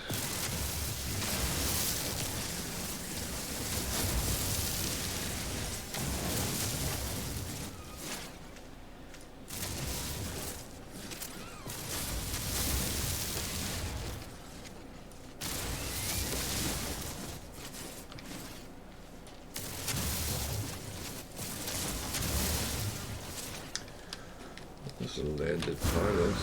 This is a landed pilot.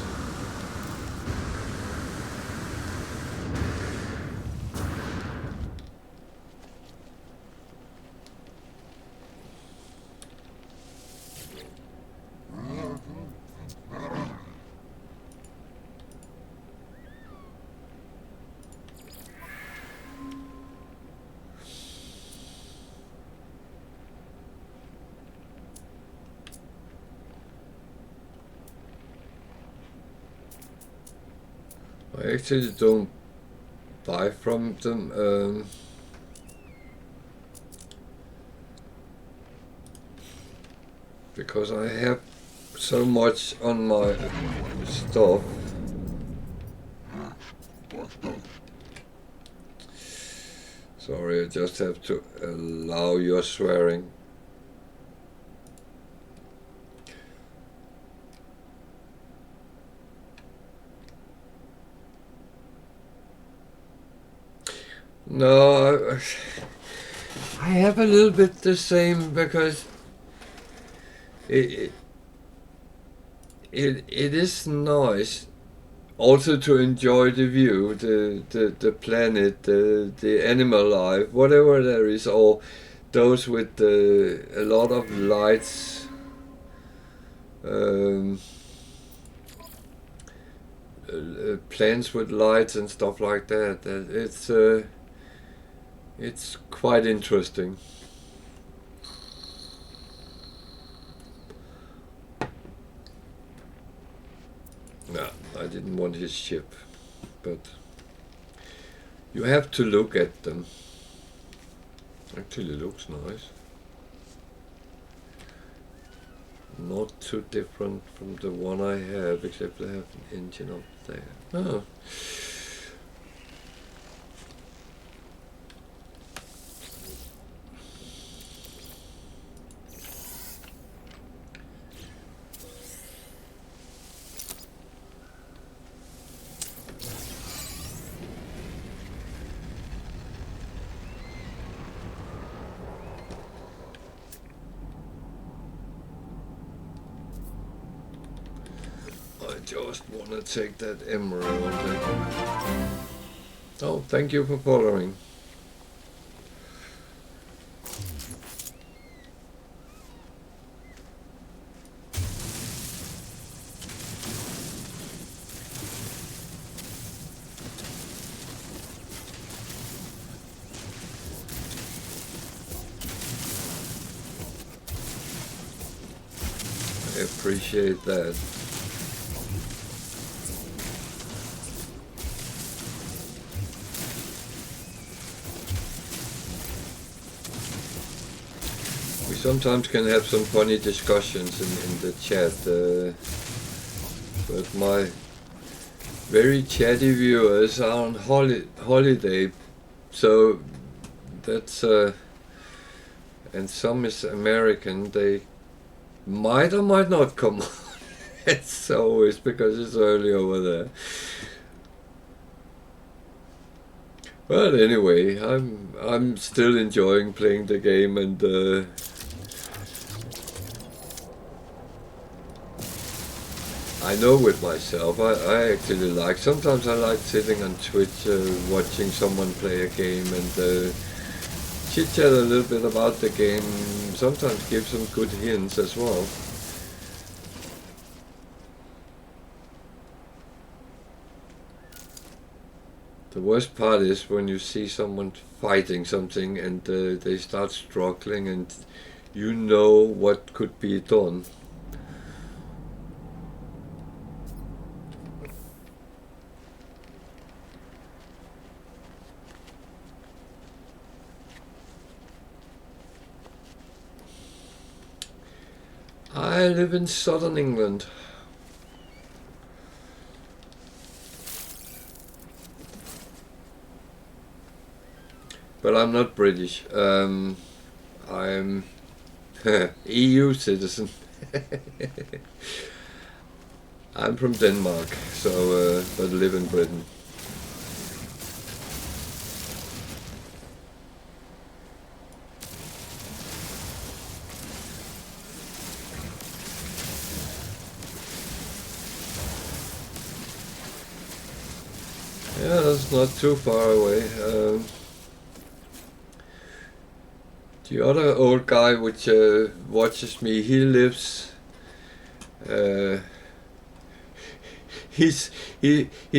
I actually don't buy from them. Because I have so much on my stuff. Sorry, I just have to allow your swearing. No, I have a little bit the same, because it is nice also to enjoy the view, the planet, the animal life, whatever there is, or those with a lot of lights. Plants with lights and stuff like that. It's quite interesting. No, I didn't want his ship, but you have to look at them. Actually looks nice. Not too different from the one I have, except I have an engine up there. Oh. I just want to take that emerald. Oh, thank you for following. appreciate that. We sometimes can have some funny discussions in the chat, but my very chatty viewers are on holiday, so that's and some is American. They might or might not come on. It's always because it's early over there. But anyway, I'm still enjoying playing the game, and I know with myself, I actually like, sometimes I like sitting on Twitch watching someone play a game and chit-chat a little bit about the game, sometimes give some good hints as well. The worst part is when you see someone fighting something and they start struggling and you know what could be done. I live in southern England. But I'm not British. I'm EU citizen. I'm from Denmark, so but live in Britain. Yeah, that's not too far away. The other old guy which watches me, he lives. He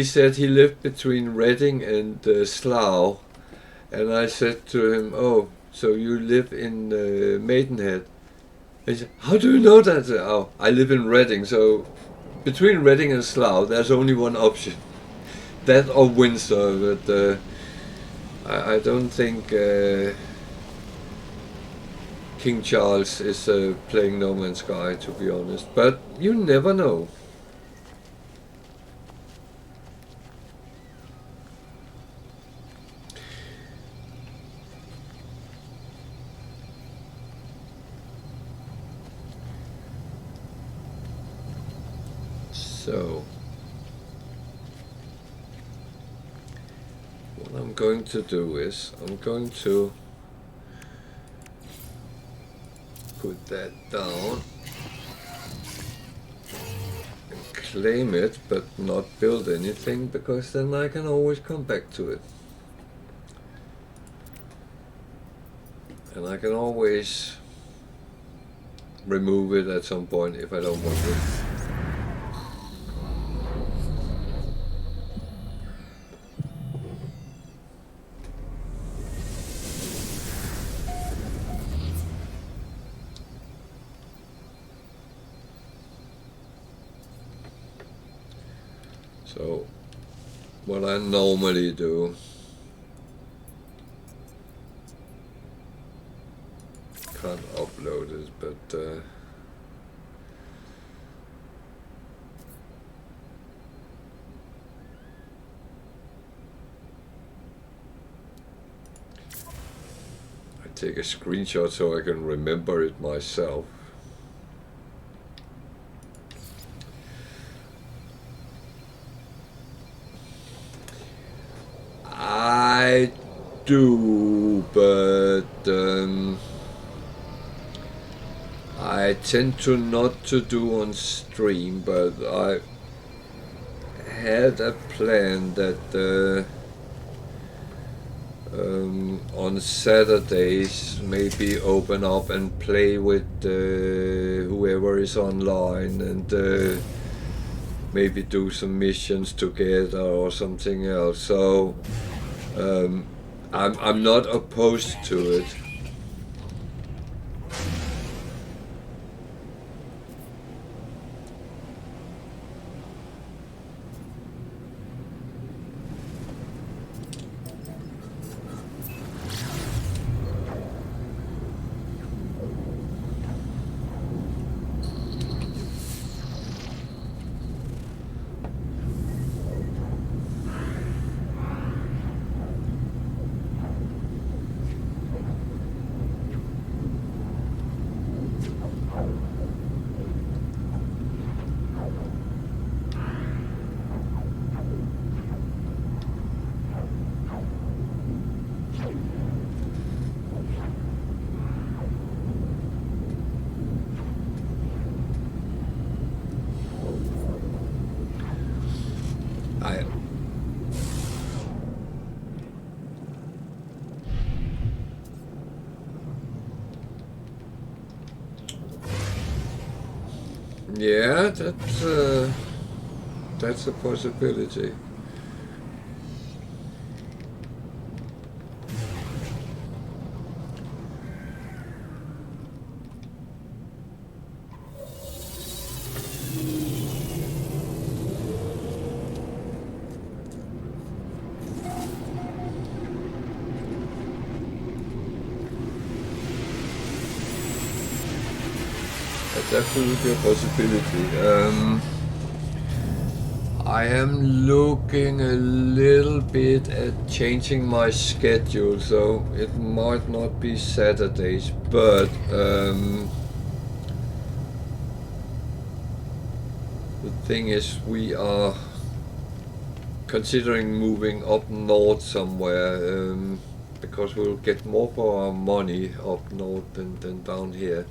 said he lived between Reading and Slough, and I said to him, "Oh, so you live in Maidenhead?" He said, "How do you know that?" I said, "Oh, I live in Reading, so between Reading and Slough, there's only one option, that or Windsor." But I don't think King Charles is playing No Man's Sky, to be honest. But you never know. So, what I'm going to do is, I'm going to put that down and claim it, but not build anything, because then I can always come back to it. And I can always remove it at some point if I don't want it. So, what I normally do, can't upload it, but I take a screenshot so I can remember it myself. I do, but I tend to not to do on stream, but I had a plan that on Saturdays maybe open up and play with whoever is online and maybe do some missions together or something else. So I'm not opposed to it. Yeah, that's a possibility. That's absolutely a possibility. I am looking a little bit at changing my schedule, so it might not be Saturdays, but the thing is, we are considering moving up north somewhere, because we'll get more for our money up north than down here.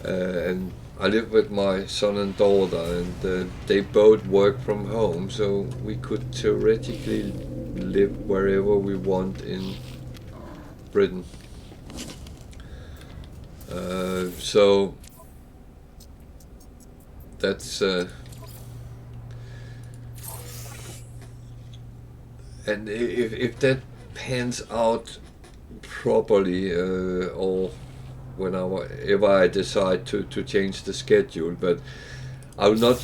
And I live with my son and daughter, and they both work from home, so we could theoretically live wherever we want in Britain. So that's and if that pans out properly, or whenever I decide to change the schedule, but I will not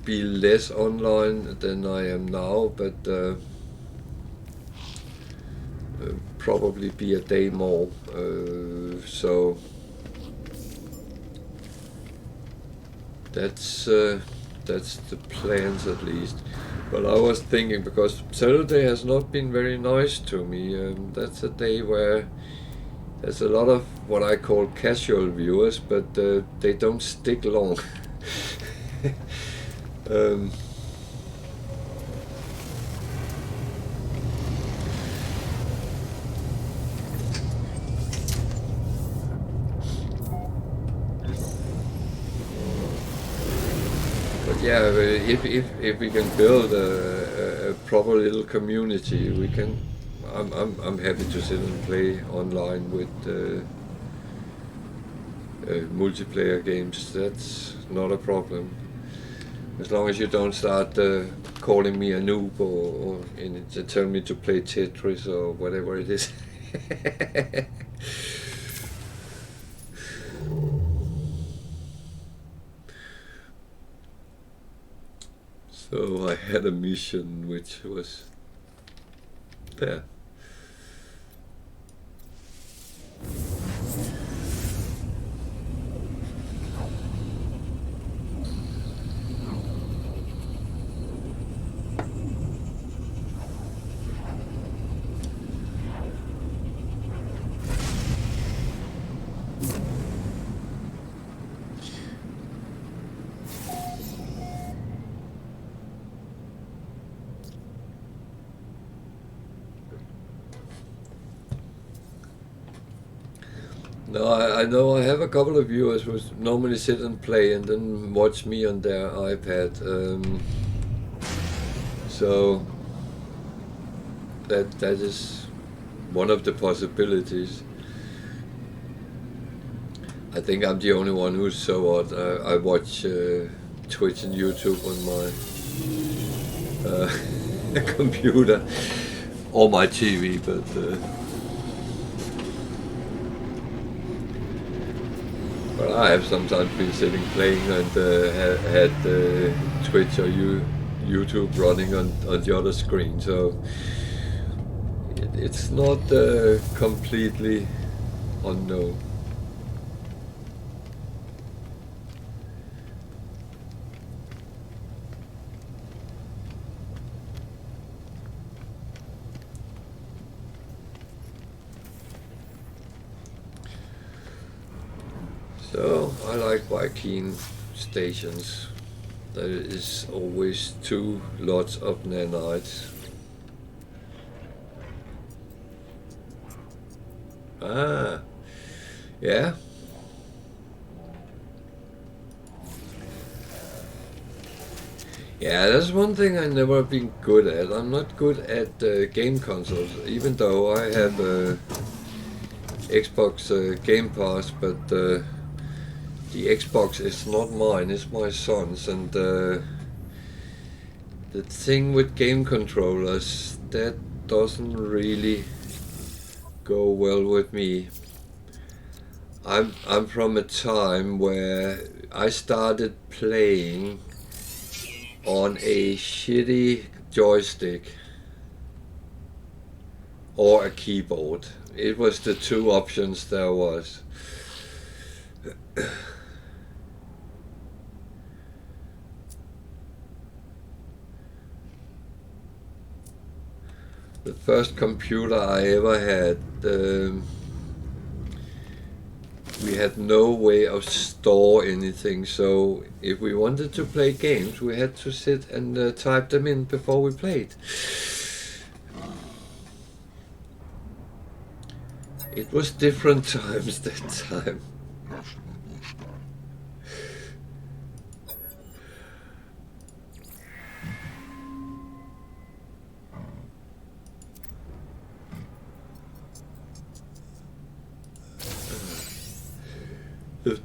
be less online than I am now, but probably be a day more. So that's the plans at least. But I was thinking, because Saturday has not been very nice to me. That's a day where there's a lot of what I call casual viewers, but they don't stick long. But yeah, if we can build a proper little community, we can. I'm happy to sit and play online with multiplayer games. That's not a problem. As long as you don't start calling me a noob or tell me to play Tetris or whatever it is. So I had a mission which was there. No, I know I have a couple of viewers who normally sit and play and then watch me on their iPad. So that is one of the possibilities. I think I'm the only one who's so odd. I watch Twitch and YouTube on my computer or my TV, but I have sometimes been sitting playing and had Twitch or YouTube running on the other screen, so it's not completely unknown. So I like Viking stations. There is always two lots of nanites. Ah, yeah. Yeah, that's one thing I've never been good at. I'm not good at game consoles, even though I have Xbox Game Pass, but the Xbox is not mine, it's my son's, and the thing with game controllers, that doesn't really go well with me. I'm from a time where I started playing on a shitty joystick or a keyboard. It was the two options there was. The first computer I ever had, we had no way of store anything, so if we wanted to play games, we had to sit and type them in before we played. It was different times that time.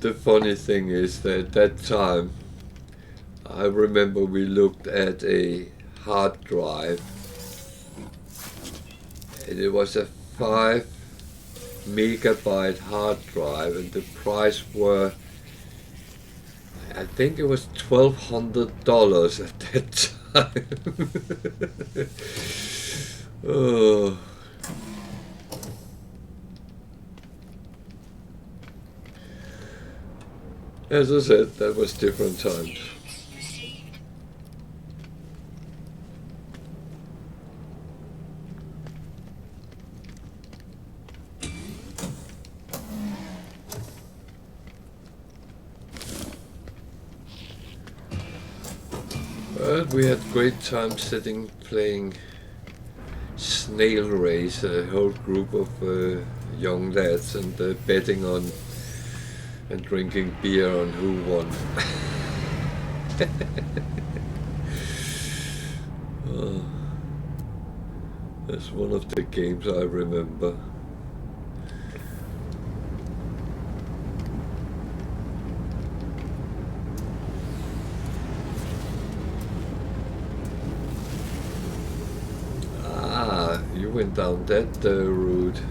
The funny thing is that at that time, I remember we looked at a hard drive, and it was a 5 megabyte hard drive, and the price were, I think it was $1,200 at that time. Oh. As I said, that was different times. But we had great time sitting playing Snail Race, a whole group of young lads, and betting on and drinking beer on who won. Oh, that's one of the games I remember. Ah, you went down that route.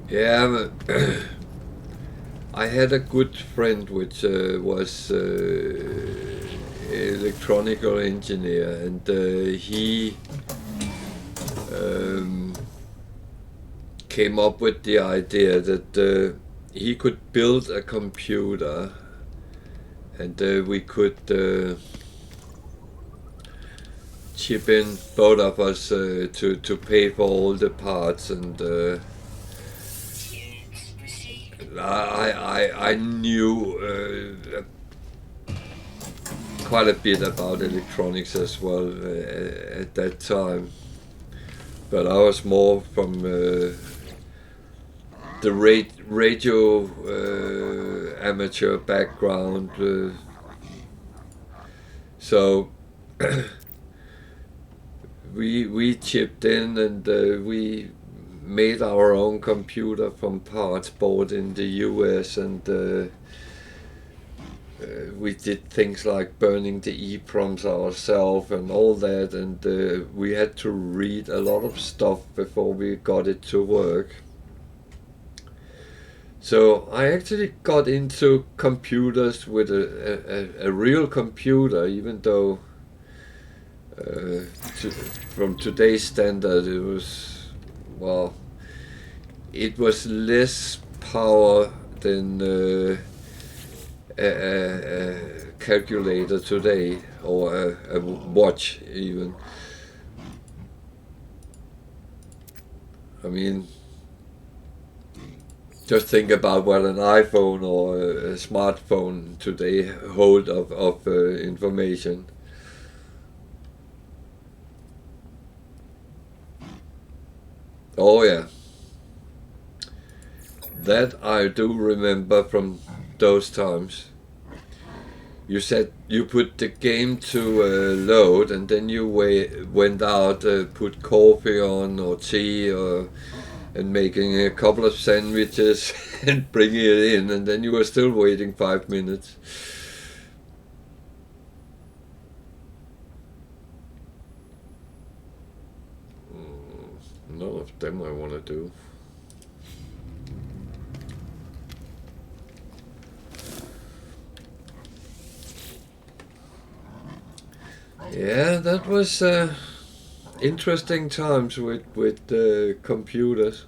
Yeah, I had a good friend which was electronical engineer, and he came up with the idea that he could build a computer, and we could chip in, both of us, to pay for all the parts, and I knew quite a bit about electronics as well at that time, but I was more from the radio amateur background, so we chipped in, and we made our own computer from parts bought in the US, and we did things like burning the EEPROMs ourselves and all that, and we had to read a lot of stuff before we got it to work. So I actually got into computers with a real computer, even though from today's standard it was, well, it was less power than a calculator today, or a watch even. I mean, just think about what an iPhone or a smartphone today hold of information. Oh yeah, that I do remember from those times. you said you put the game to load, and then you went out, put coffee on or tea, and making a couple of sandwiches and bringing it in, and then you were still waiting 5 minutes. None of them I want to do. Yeah, that was interesting times with computers.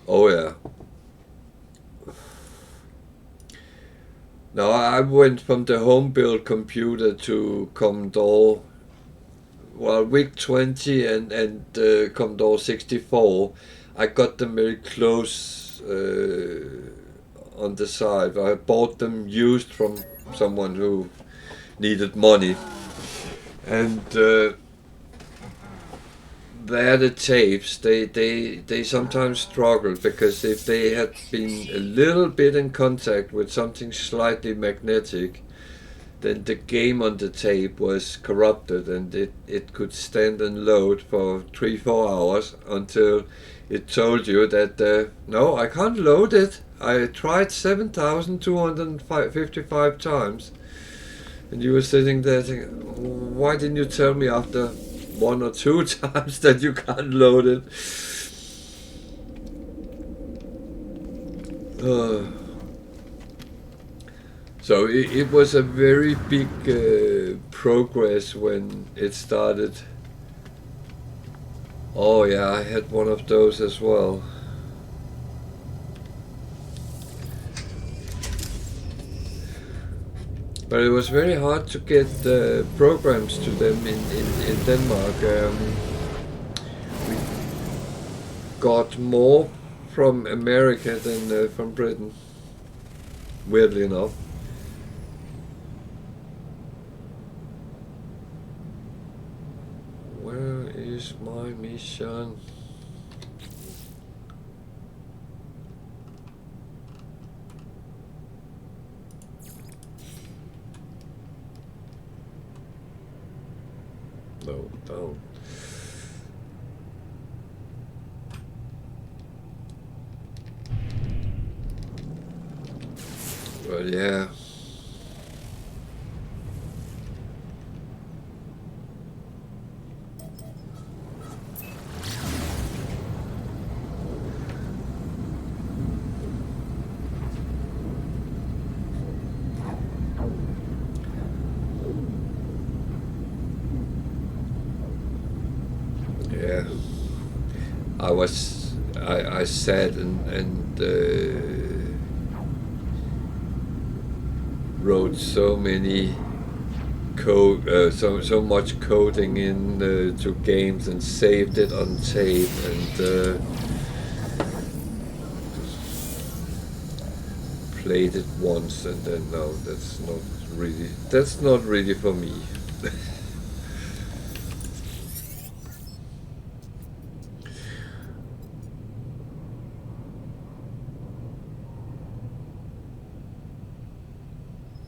Oh yeah. Now I went from the home built computer to Commodore, well, VIC 20 and Commodore 64. I got them very close on the side. I bought them used from someone who needed money, and there the tapes, they sometimes struggled, because if they had been a little bit in contact with something slightly magnetic, then the game on the tape was corrupted, and it could stand and load for 3-4 hours until it told you that no, I can't load it. I tried 7,255 times. And you were sitting there thinking, why didn't you tell me after 1 or 2 times that you can't load it? So it was a very big progress when it started. Oh yeah, I had one of those as well. But it was very hard to get programs to them in Denmark. We got more from America than from Britain, weirdly enough. Where is my mission? No, don't. Well, yeah. Yeah. I sat and wrote so many code, so much coding in to games, and saved it on tape, and played it once, and then no, that's not really for me.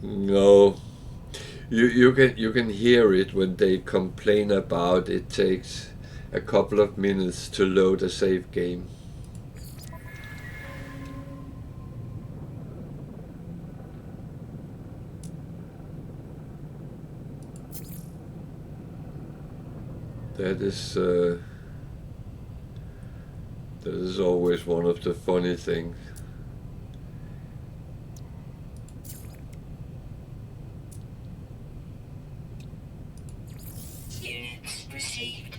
No, you can hear it when they complain about it takes a couple of minutes to load a save game. That is always one of the funny things. Units received.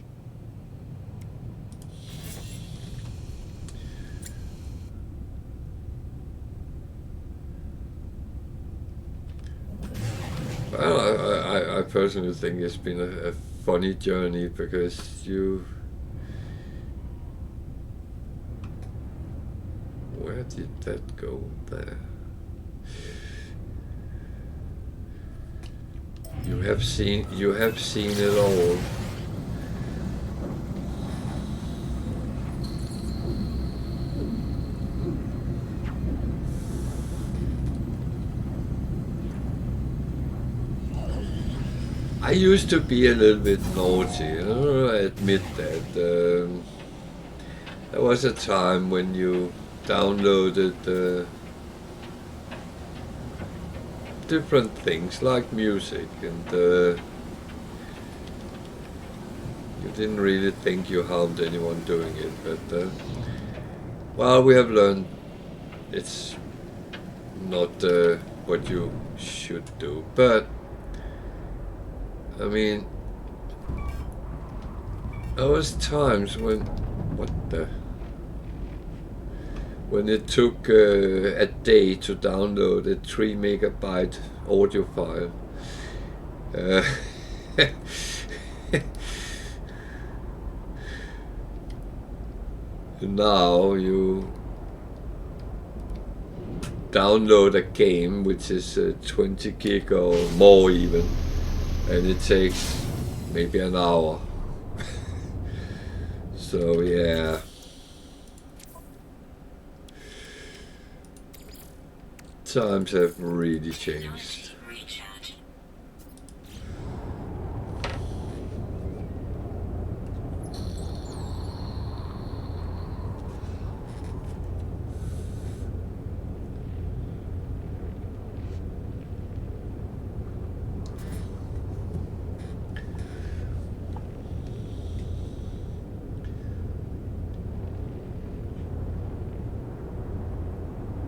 Well, I personally think it's been a funny journey, because where did that go there? You have seen it all. I used to be a little bit naughty, I admit that. There was a time when you downloaded different things like music, and you didn't really think you harmed anyone doing it, but well, we have learned it's not what you should do. But I mean, there was times when when it took a day to download a 3 megabyte audio file. Now you download a game which is 20 gig or more even, and it takes maybe an hour. So yeah, times have really changed.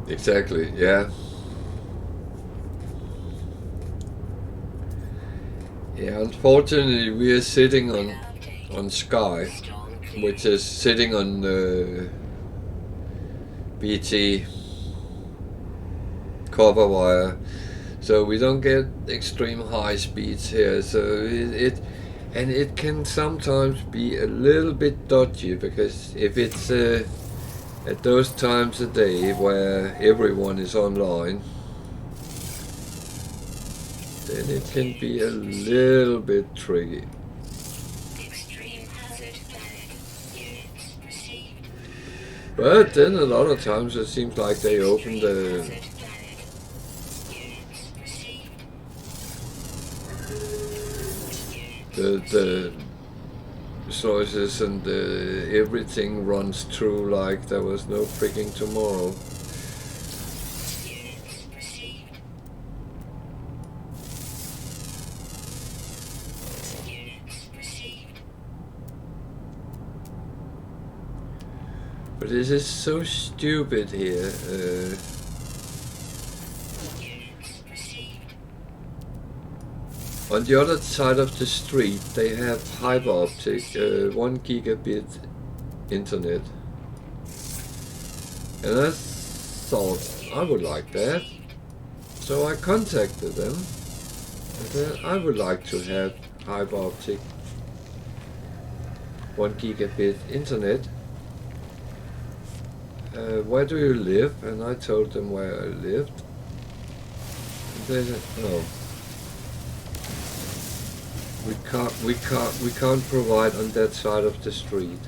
Exactly, yeah. Yeah, unfortunately we are sitting on Sky, which is sitting on BT copper wire, so we don't get extreme high speeds here. So it can sometimes be a little bit dodgy, because if it's at those times of day where everyone is online, then it can be a little bit tricky. But then a lot of times it seems like they open the sources, and everything runs through like there was no freaking tomorrow. But this is so stupid here. On the other side of the street, they have fiber optic, 1 gigabit internet. And I thought I would like that. So I contacted them and said I would like to have fiber optic 1 gigabit internet. Where do you live? And I told them where I lived. And they said, no. We can't provide on that side of the street.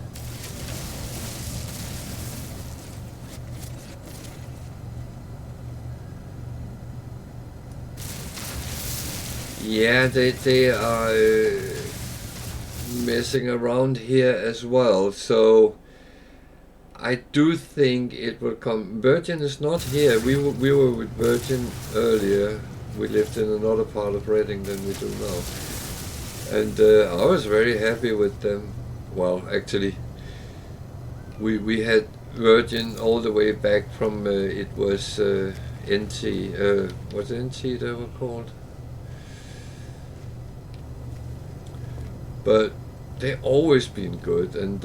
Yeah, they are messing around here as well. So I do think it will come. Virgin is not here. We were with Virgin earlier. We lived in another part of Reading than we do now. And I was very happy with them. Well, actually, we had Virgin all the way back from it was NT. What's NT they were called? But they've always been good and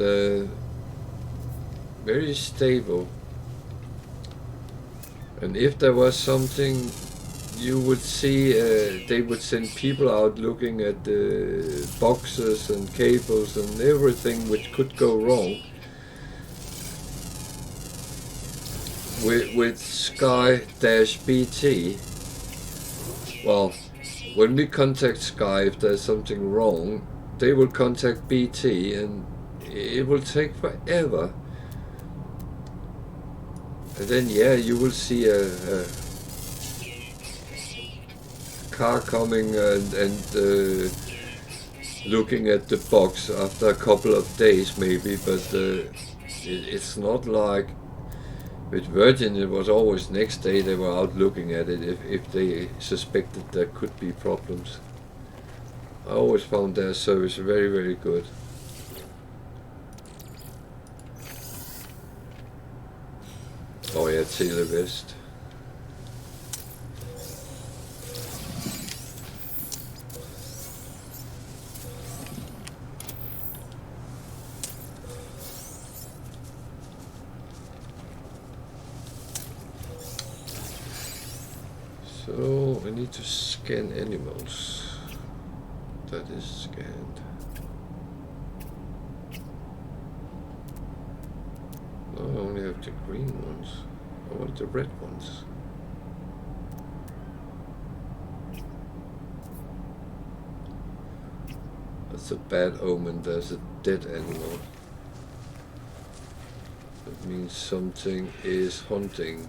very stable. And if there was something, you would see they would send people out looking at the boxes and cables and everything which could go wrong. With Sky-BT, well, when we contact Sky, if there's something wrong, they will contact BT and it will take forever. And then yeah, you will see a car coming and looking at the box after a couple of days maybe, but it's not like with Virgin. It was always next day they were out looking at it if they suspected there could be problems. I always found their service very, very good. Oh yeah, Televest. So I need to scan animals. That is scanned. No, I only have the green ones. I want the red ones. That's a bad omen. There's a dead animal. That means something is hunting.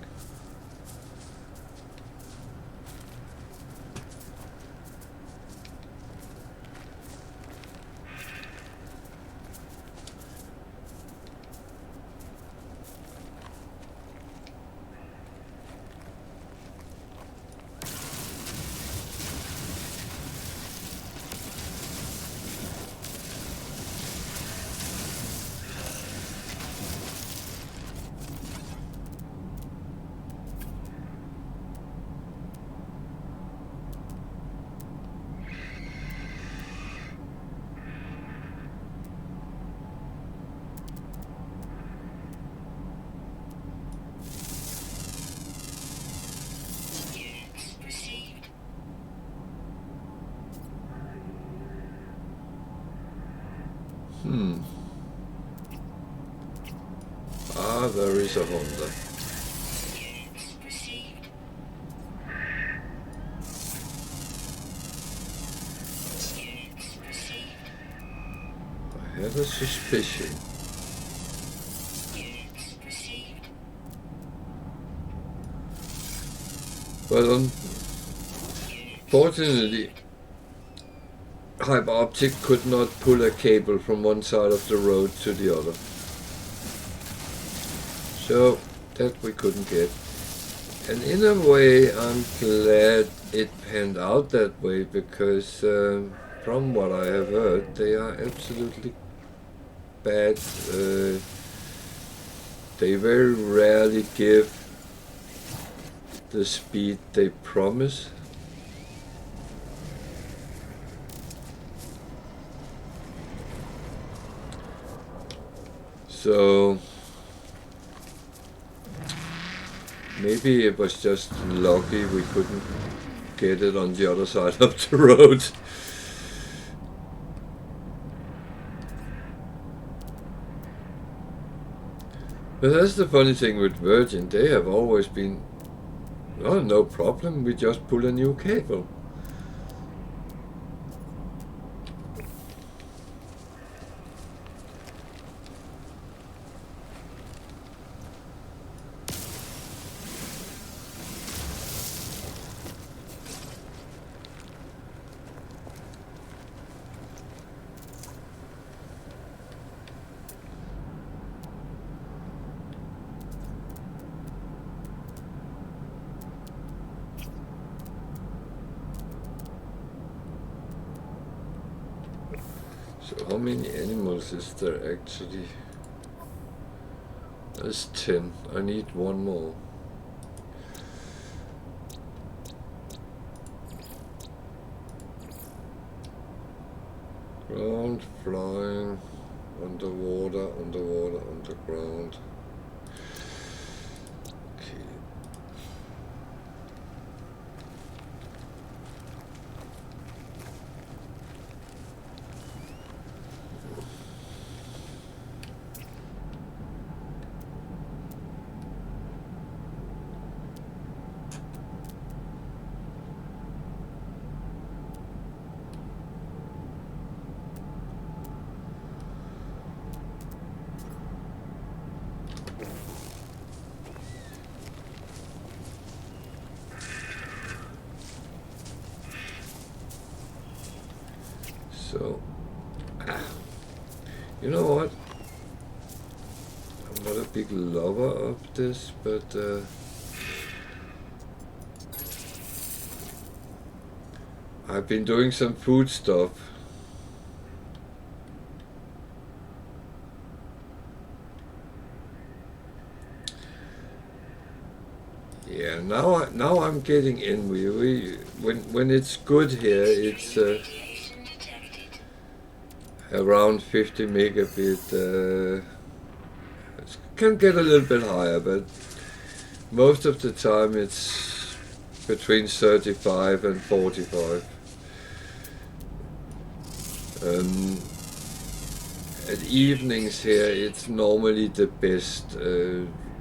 There is a Honda. I had a suspicion. But unfortunately, Hyper Optic could not pull a cable from one side of the road to the other. So that we couldn't get. And in a way, I'm glad it panned out that way, because from what I have heard, they are absolutely bad. They very rarely give the speed they promise. So maybe it was just lucky we couldn't get it on the other side of the road. But that's the funny thing with Virgin. They have always been, oh, no problem, we just pull a new cable. So how many animals is there actually? There's 10. I need one more. Ground, flying, underwater, underwater, underground. Okay. You know what? I'm not a big lover of this, but I've been doing some food stuff. Yeah, now I'm getting in. When it's good here, it's Radiation detected. around 50 megabit. It can get a little bit higher, but most of the time it's between 35 and 45. At evenings here, it's normally the best.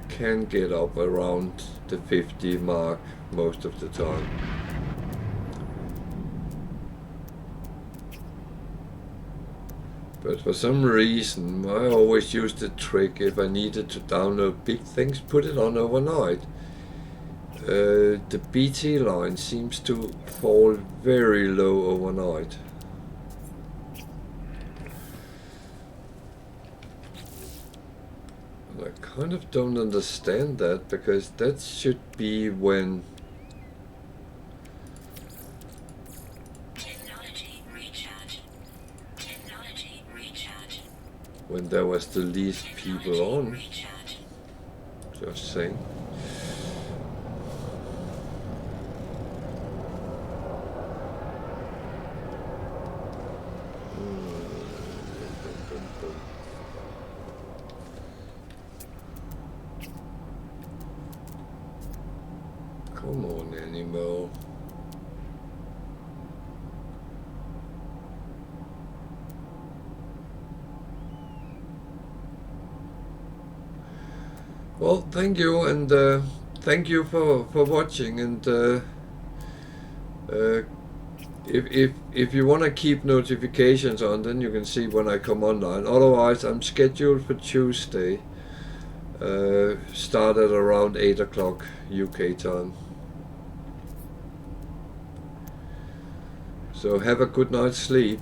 Can get up around the 50 mark most of the time. But for some reason, I always used the trick if I needed to download big things, put it on overnight. The BT line seems to fall very low overnight. And I kind of don't understand that, because that should be when there was the least people on. Just saying. Come on, animal. Well, thank you, and thank you for watching. And if you want to keep notifications on, then you can see when I come online. Otherwise, I'm scheduled for Tuesday. Start at around 8 o'clock UK time. So have a good night's sleep.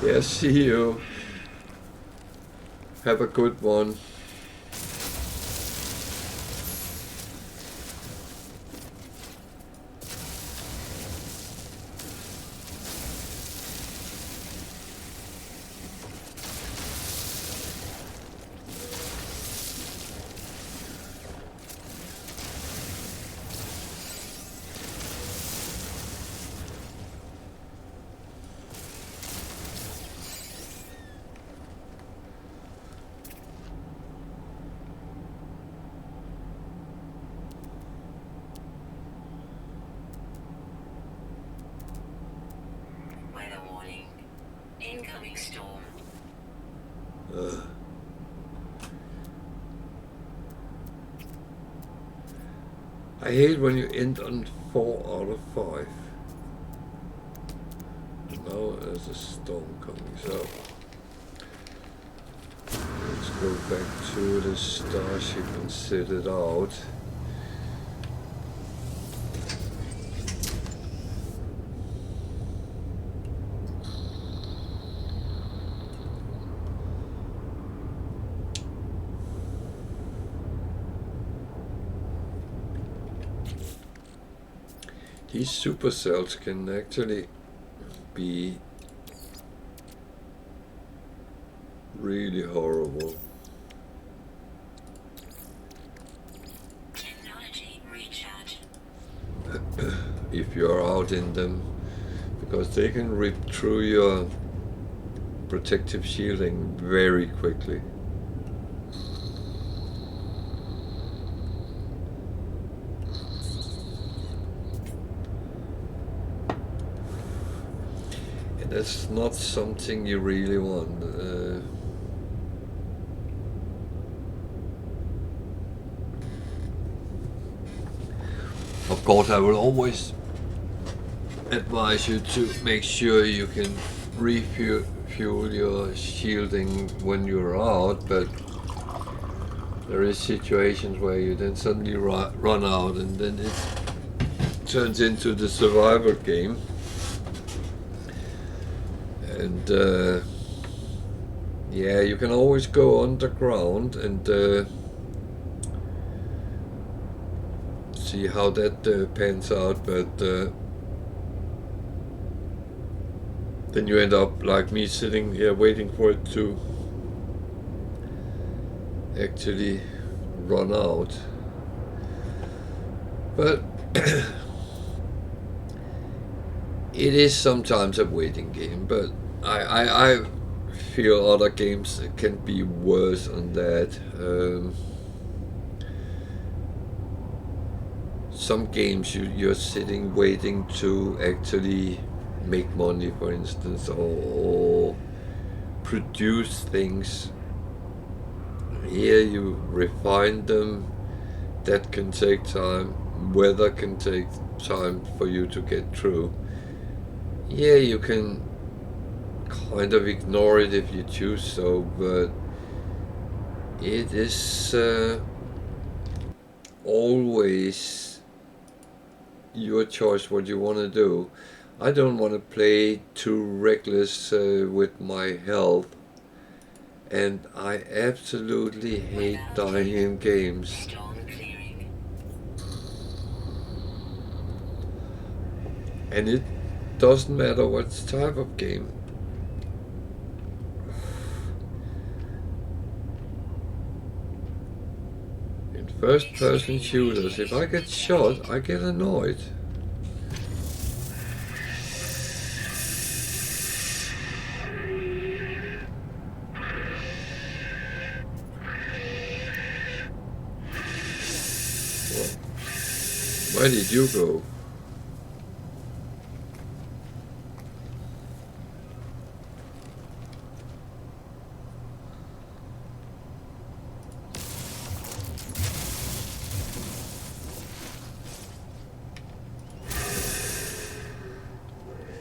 Yes, see you. Have a good one. Weather warning. Incoming storm. I hate when you end on 4 out of 5. Now there's a storm coming, so let's go back to the starship and set it out. These supercells can actually be really horrible. Technology recharge. If you're out in them, because they can rip through your protective shielding very quickly. And that's not something you really want. Of course, I will always advise you to make sure you can refuel your shielding when you're out, but there is situations where you then suddenly run out, and then it turns into the survival game. And yeah, you can always go underground and see how that pans out, but then you end up like me, sitting here waiting for it to actually run out. But it is sometimes a waiting game, but I feel other games can be worse than that. Some games you're sitting waiting to actually make money, for instance, or produce things. Here you refine them. That can take time. Weather can take time for you to get through. Yeah, you can kind of ignore it if you choose so, but it is always your choice what you want to do. I don't want to play too reckless with my health, and I absolutely hate dying in games. Storm clearing. And it doesn't matter what type of game. In first-person shooters, if I get shot, I get annoyed. Where did you go?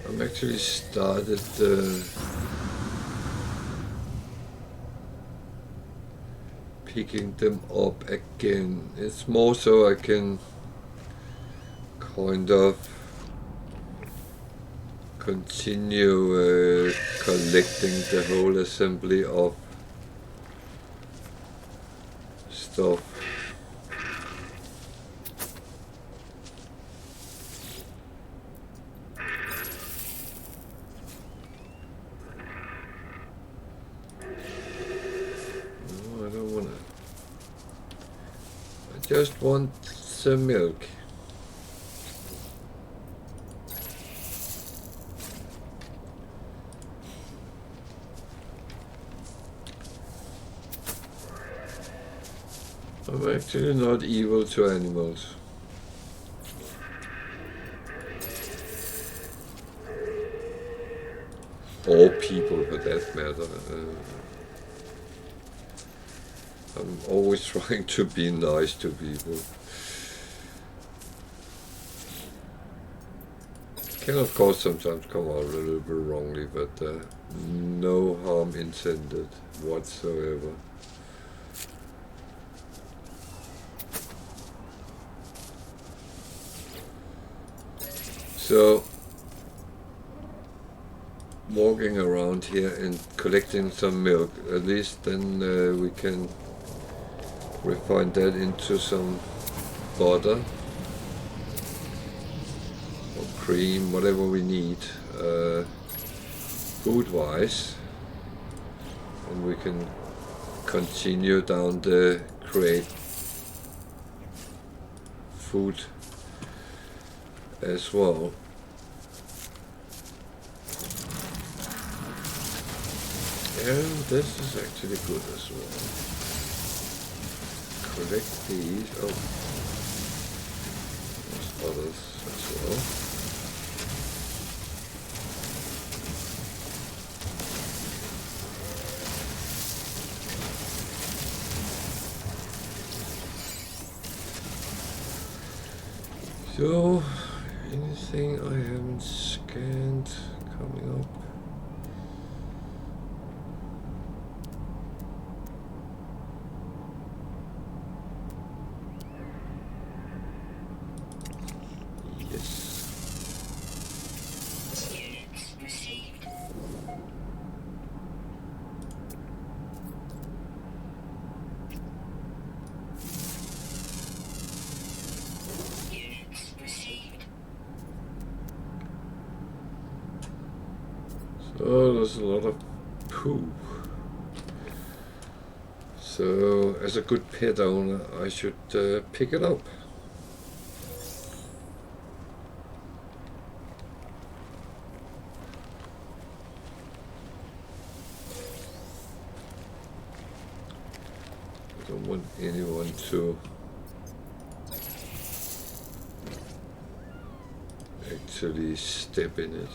I'm actually started picking them up again. It's more so I can kind of continue collecting the whole assembly of stuff. No, I don't want to. I just want some milk. I'm actually not evil to animals. Or people, for that matter. I'm always trying to be nice to people. Can of course sometimes come out a little bit wrongly, but no harm intended whatsoever. So, walking around here and collecting some milk, at least then we can refine that into some butter or cream, whatever we need food-wise, and we can continue down the create food as well. And this is actually good as well. Collect these. Oh, there's others as well. So, anything I haven't coming up. Units received. Units received. So there's a lot of poo. So as a good pet owner, I should pick it up. I don't want anyone to actually step in it.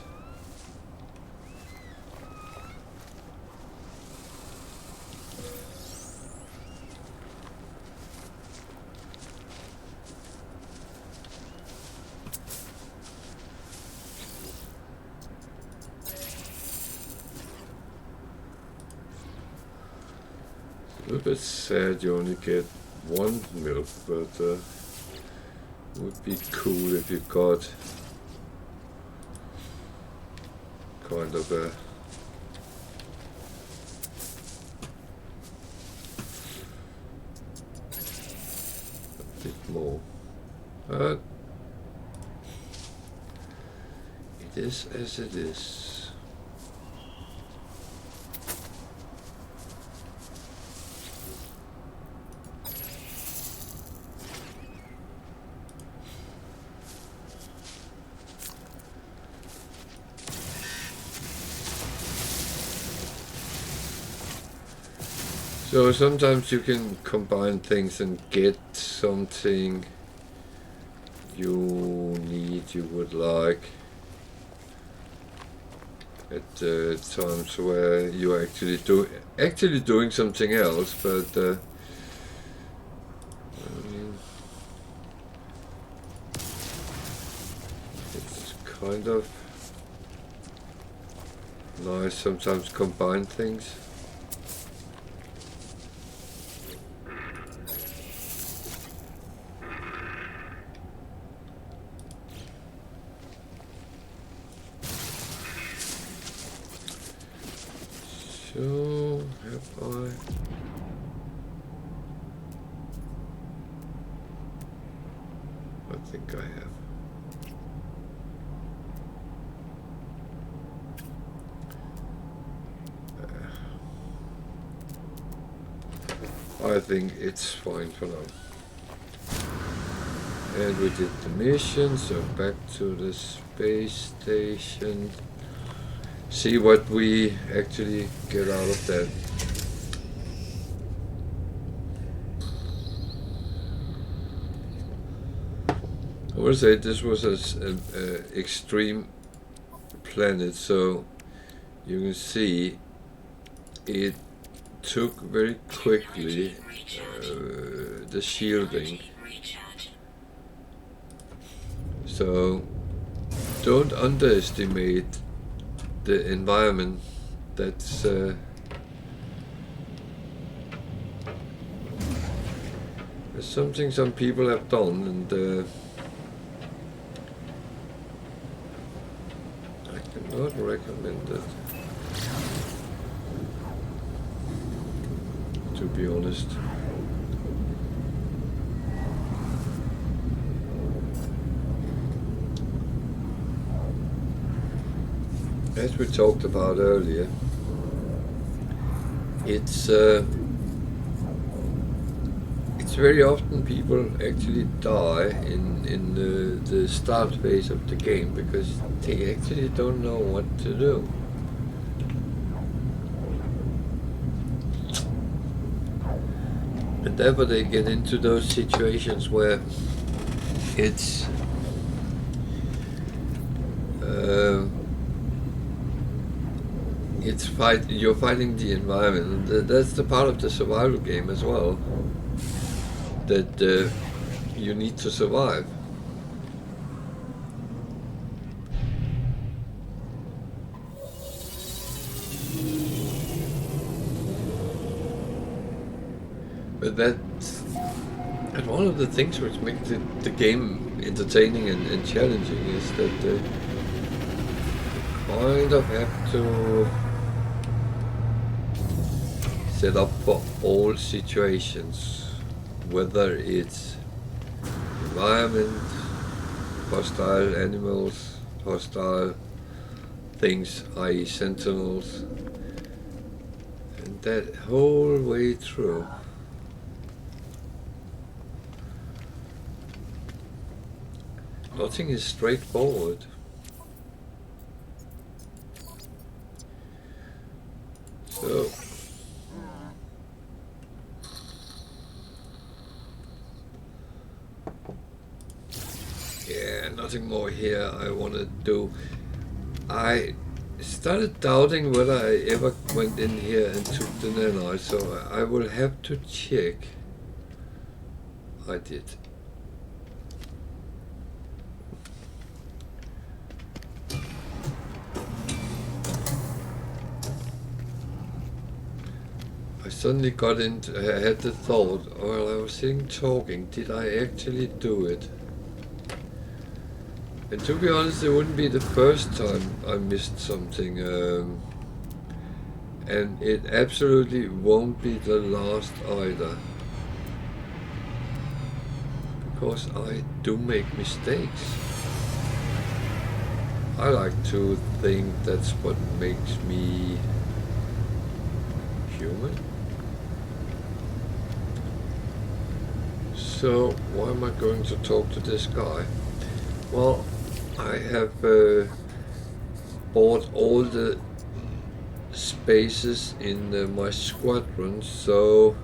A little bit sad you only get one milk, but it would be cool if you got kind of a bit more. But it is as it is. So sometimes you can combine things and get something you need, you would like, at times where you're actually doing something else, but I mean, it's kind of nice sometimes combine things. So, have I? I think I have. I think it's fine for now. And we did the mission, so back to the space station. See what we actually get out of that. I would say this was an extreme planet, so you can see it took very quickly the shielding. So don't underestimate the environment. That's something some people have done, and I cannot recommend it, to be honest. As we talked about earlier, it's very often people actually die in the start phase of the game because they actually don't know what to do. And therefore they get into those situations where it's you're fighting the environment. That's the part of the survival game as well, that you need to survive. But that's and one of the things which makes the game entertaining and challenging is that you kind of have to set up for all situations, whether it's environment, hostile animals, hostile things, i.e. sentinels, and that whole way through. Nothing is straightforward. So yeah, nothing more here I want to do. I started doubting whether I ever went in here and took the nanite, so I will have to check. I did. I suddenly got into, I had the thought, while I was sitting talking, did I actually do it? And to be honest, it wouldn't be the first time I missed something, and it absolutely won't be the last either. Because I do make mistakes. I like to think that's what makes me human. So, why am I going to talk to this guy? Well, I have bought all the spaces in my squadron, so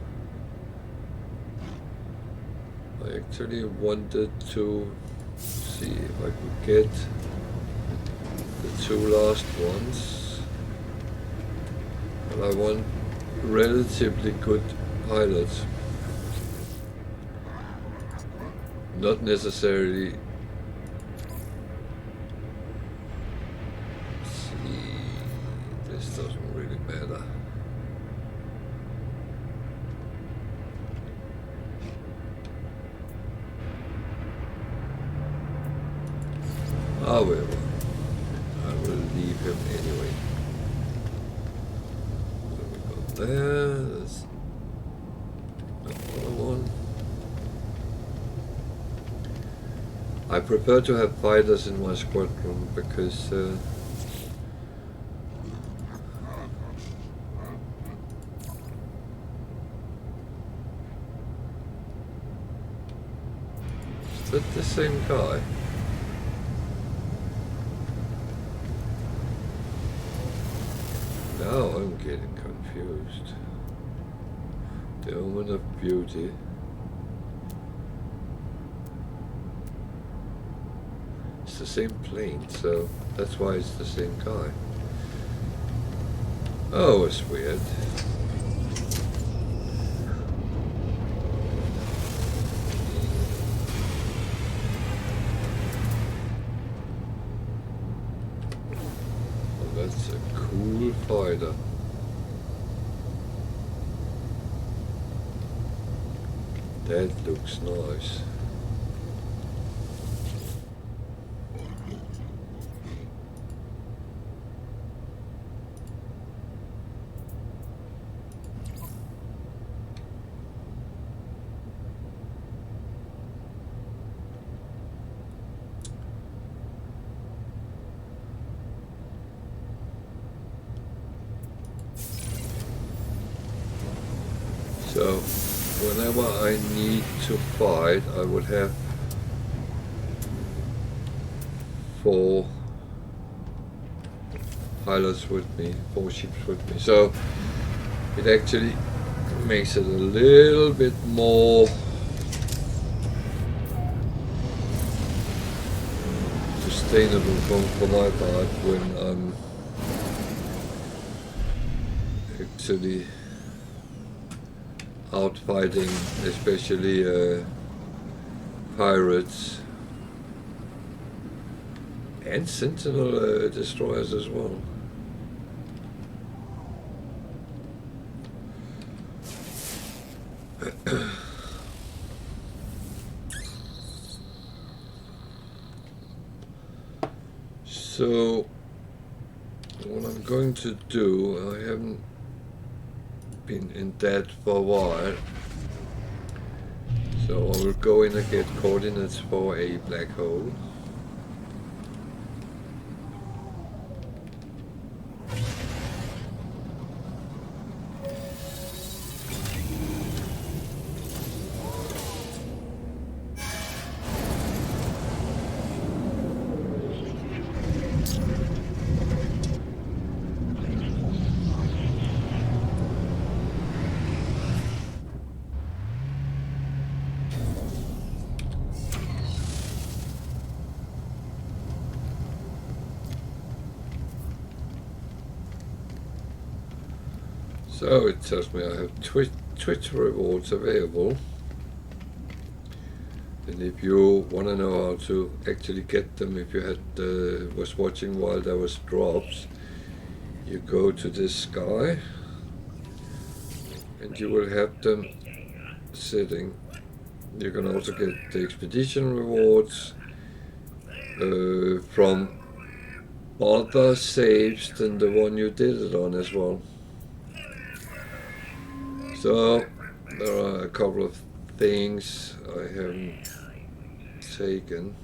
I actually wanted to see if I could get the two last ones, and I want relatively good pilots, not necessarily. This doesn't really matter. However, I will leave him anyway. So we got there, there's another one. I prefer to have fighters in my squadron because is that the same guy? Now I'm getting confused. The Omen of Beauty. It's the same plane, so that's why it's the same guy. Oh, it's weird. Oh, that's a cool fighter. That looks nice. So, whenever I need to fight, I would have 4 pilots with me, 4 ships with me. So, it actually makes it a little bit more sustainable for my part when I'm actually out fighting, especially pirates and sentinel destroyers as well. So what I'm going to do, I haven't been in that for a while, so I will go in and get coordinates for a black hole. So it tells me I have Twitch rewards available, and if you want to know how to actually get them, if you had was watching while there was drops, you go to this guy and you will have them sitting. You can also get the expedition rewards from other saves than the one you did it on as well. So there are a couple of things I haven't taken.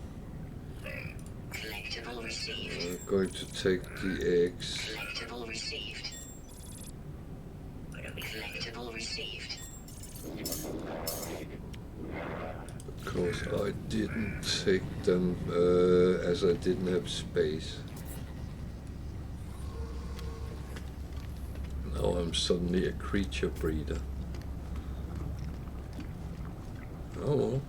Collectible received. I'm going to take the eggs. Collectible received. Collectible received. Because I didn't take them as I didn't have space. Now I'm suddenly a creature breeder. Oh well.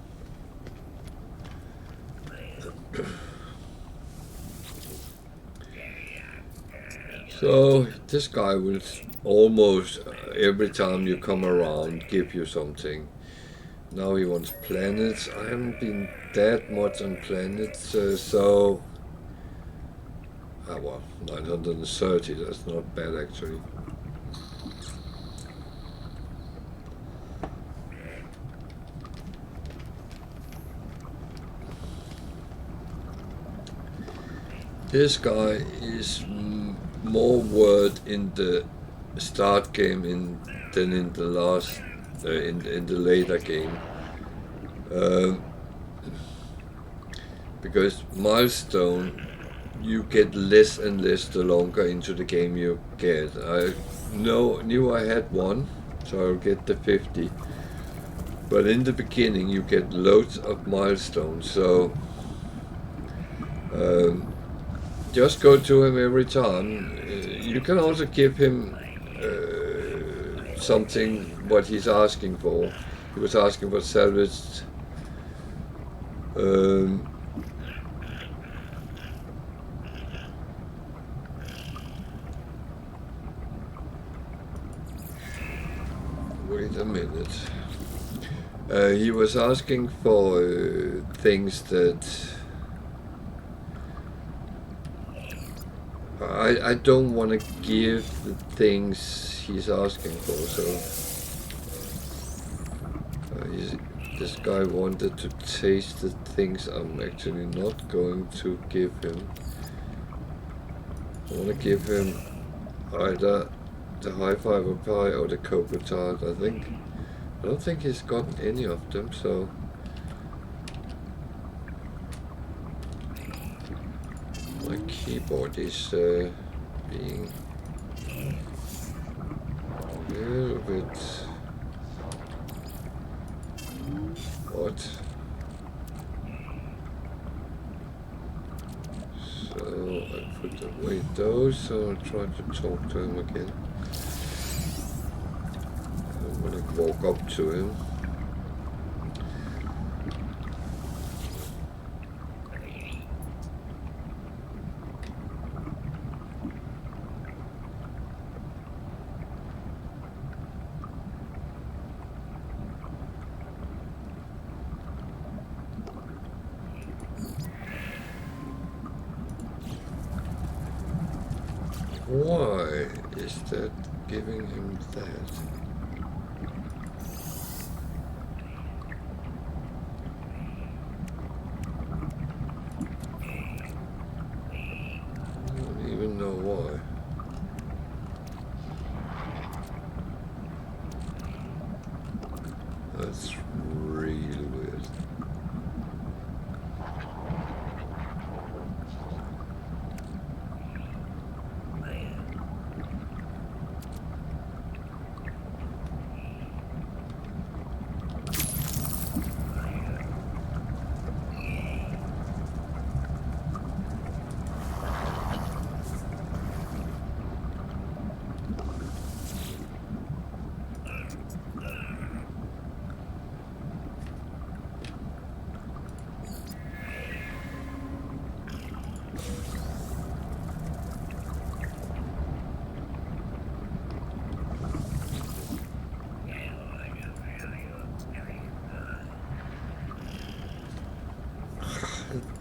So this guy will almost every time you come around give you something. Now he wants planets. I haven't been that much on planets, so well, 930. That's not bad actually. This guy is more word in the start game than in the last in the later game, because milestone you get less and less the longer into the game you get. I knew I had one, so I'll get the 50. But in the beginning you get loads of milestones, so just go to him every time. You can also give him something what he's asking for. He was asking for salvaged wait a minute. He was asking for things that I don't want to give the things he's asking for, so this guy wanted to taste the things I'm actually not going to give him. I want to give him either the high fiber pie or the cocoa tart, I think. I don't think he's gotten any of them, so my keyboard is being a little bit odd. So I put away those, so I'll try to talk to him again. I'm gonna walk up to him. Why is that giving him that? That's really weird.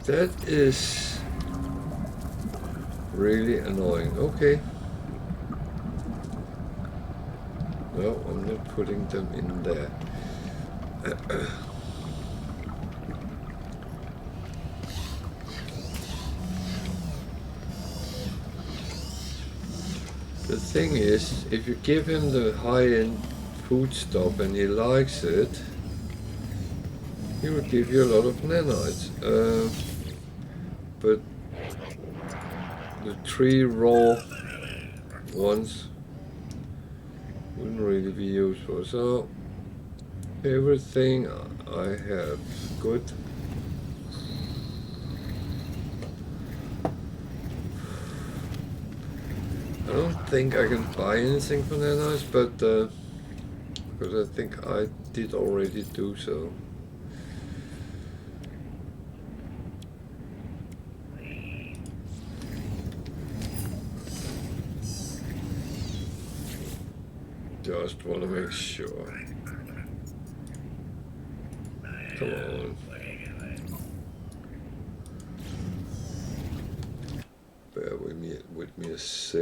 That is really annoying. Okay. No, I'm not putting them in there. The thing is, if you give him the high-end food stuff and he likes it, he will give you a lot of nanites. But the 3 raw ones wouldn't really be useful. So everything I have, good. I don't think I can buy anything for nanites, but because I think I did already do so. Just want to make sure. Come on. Bear with me a sec.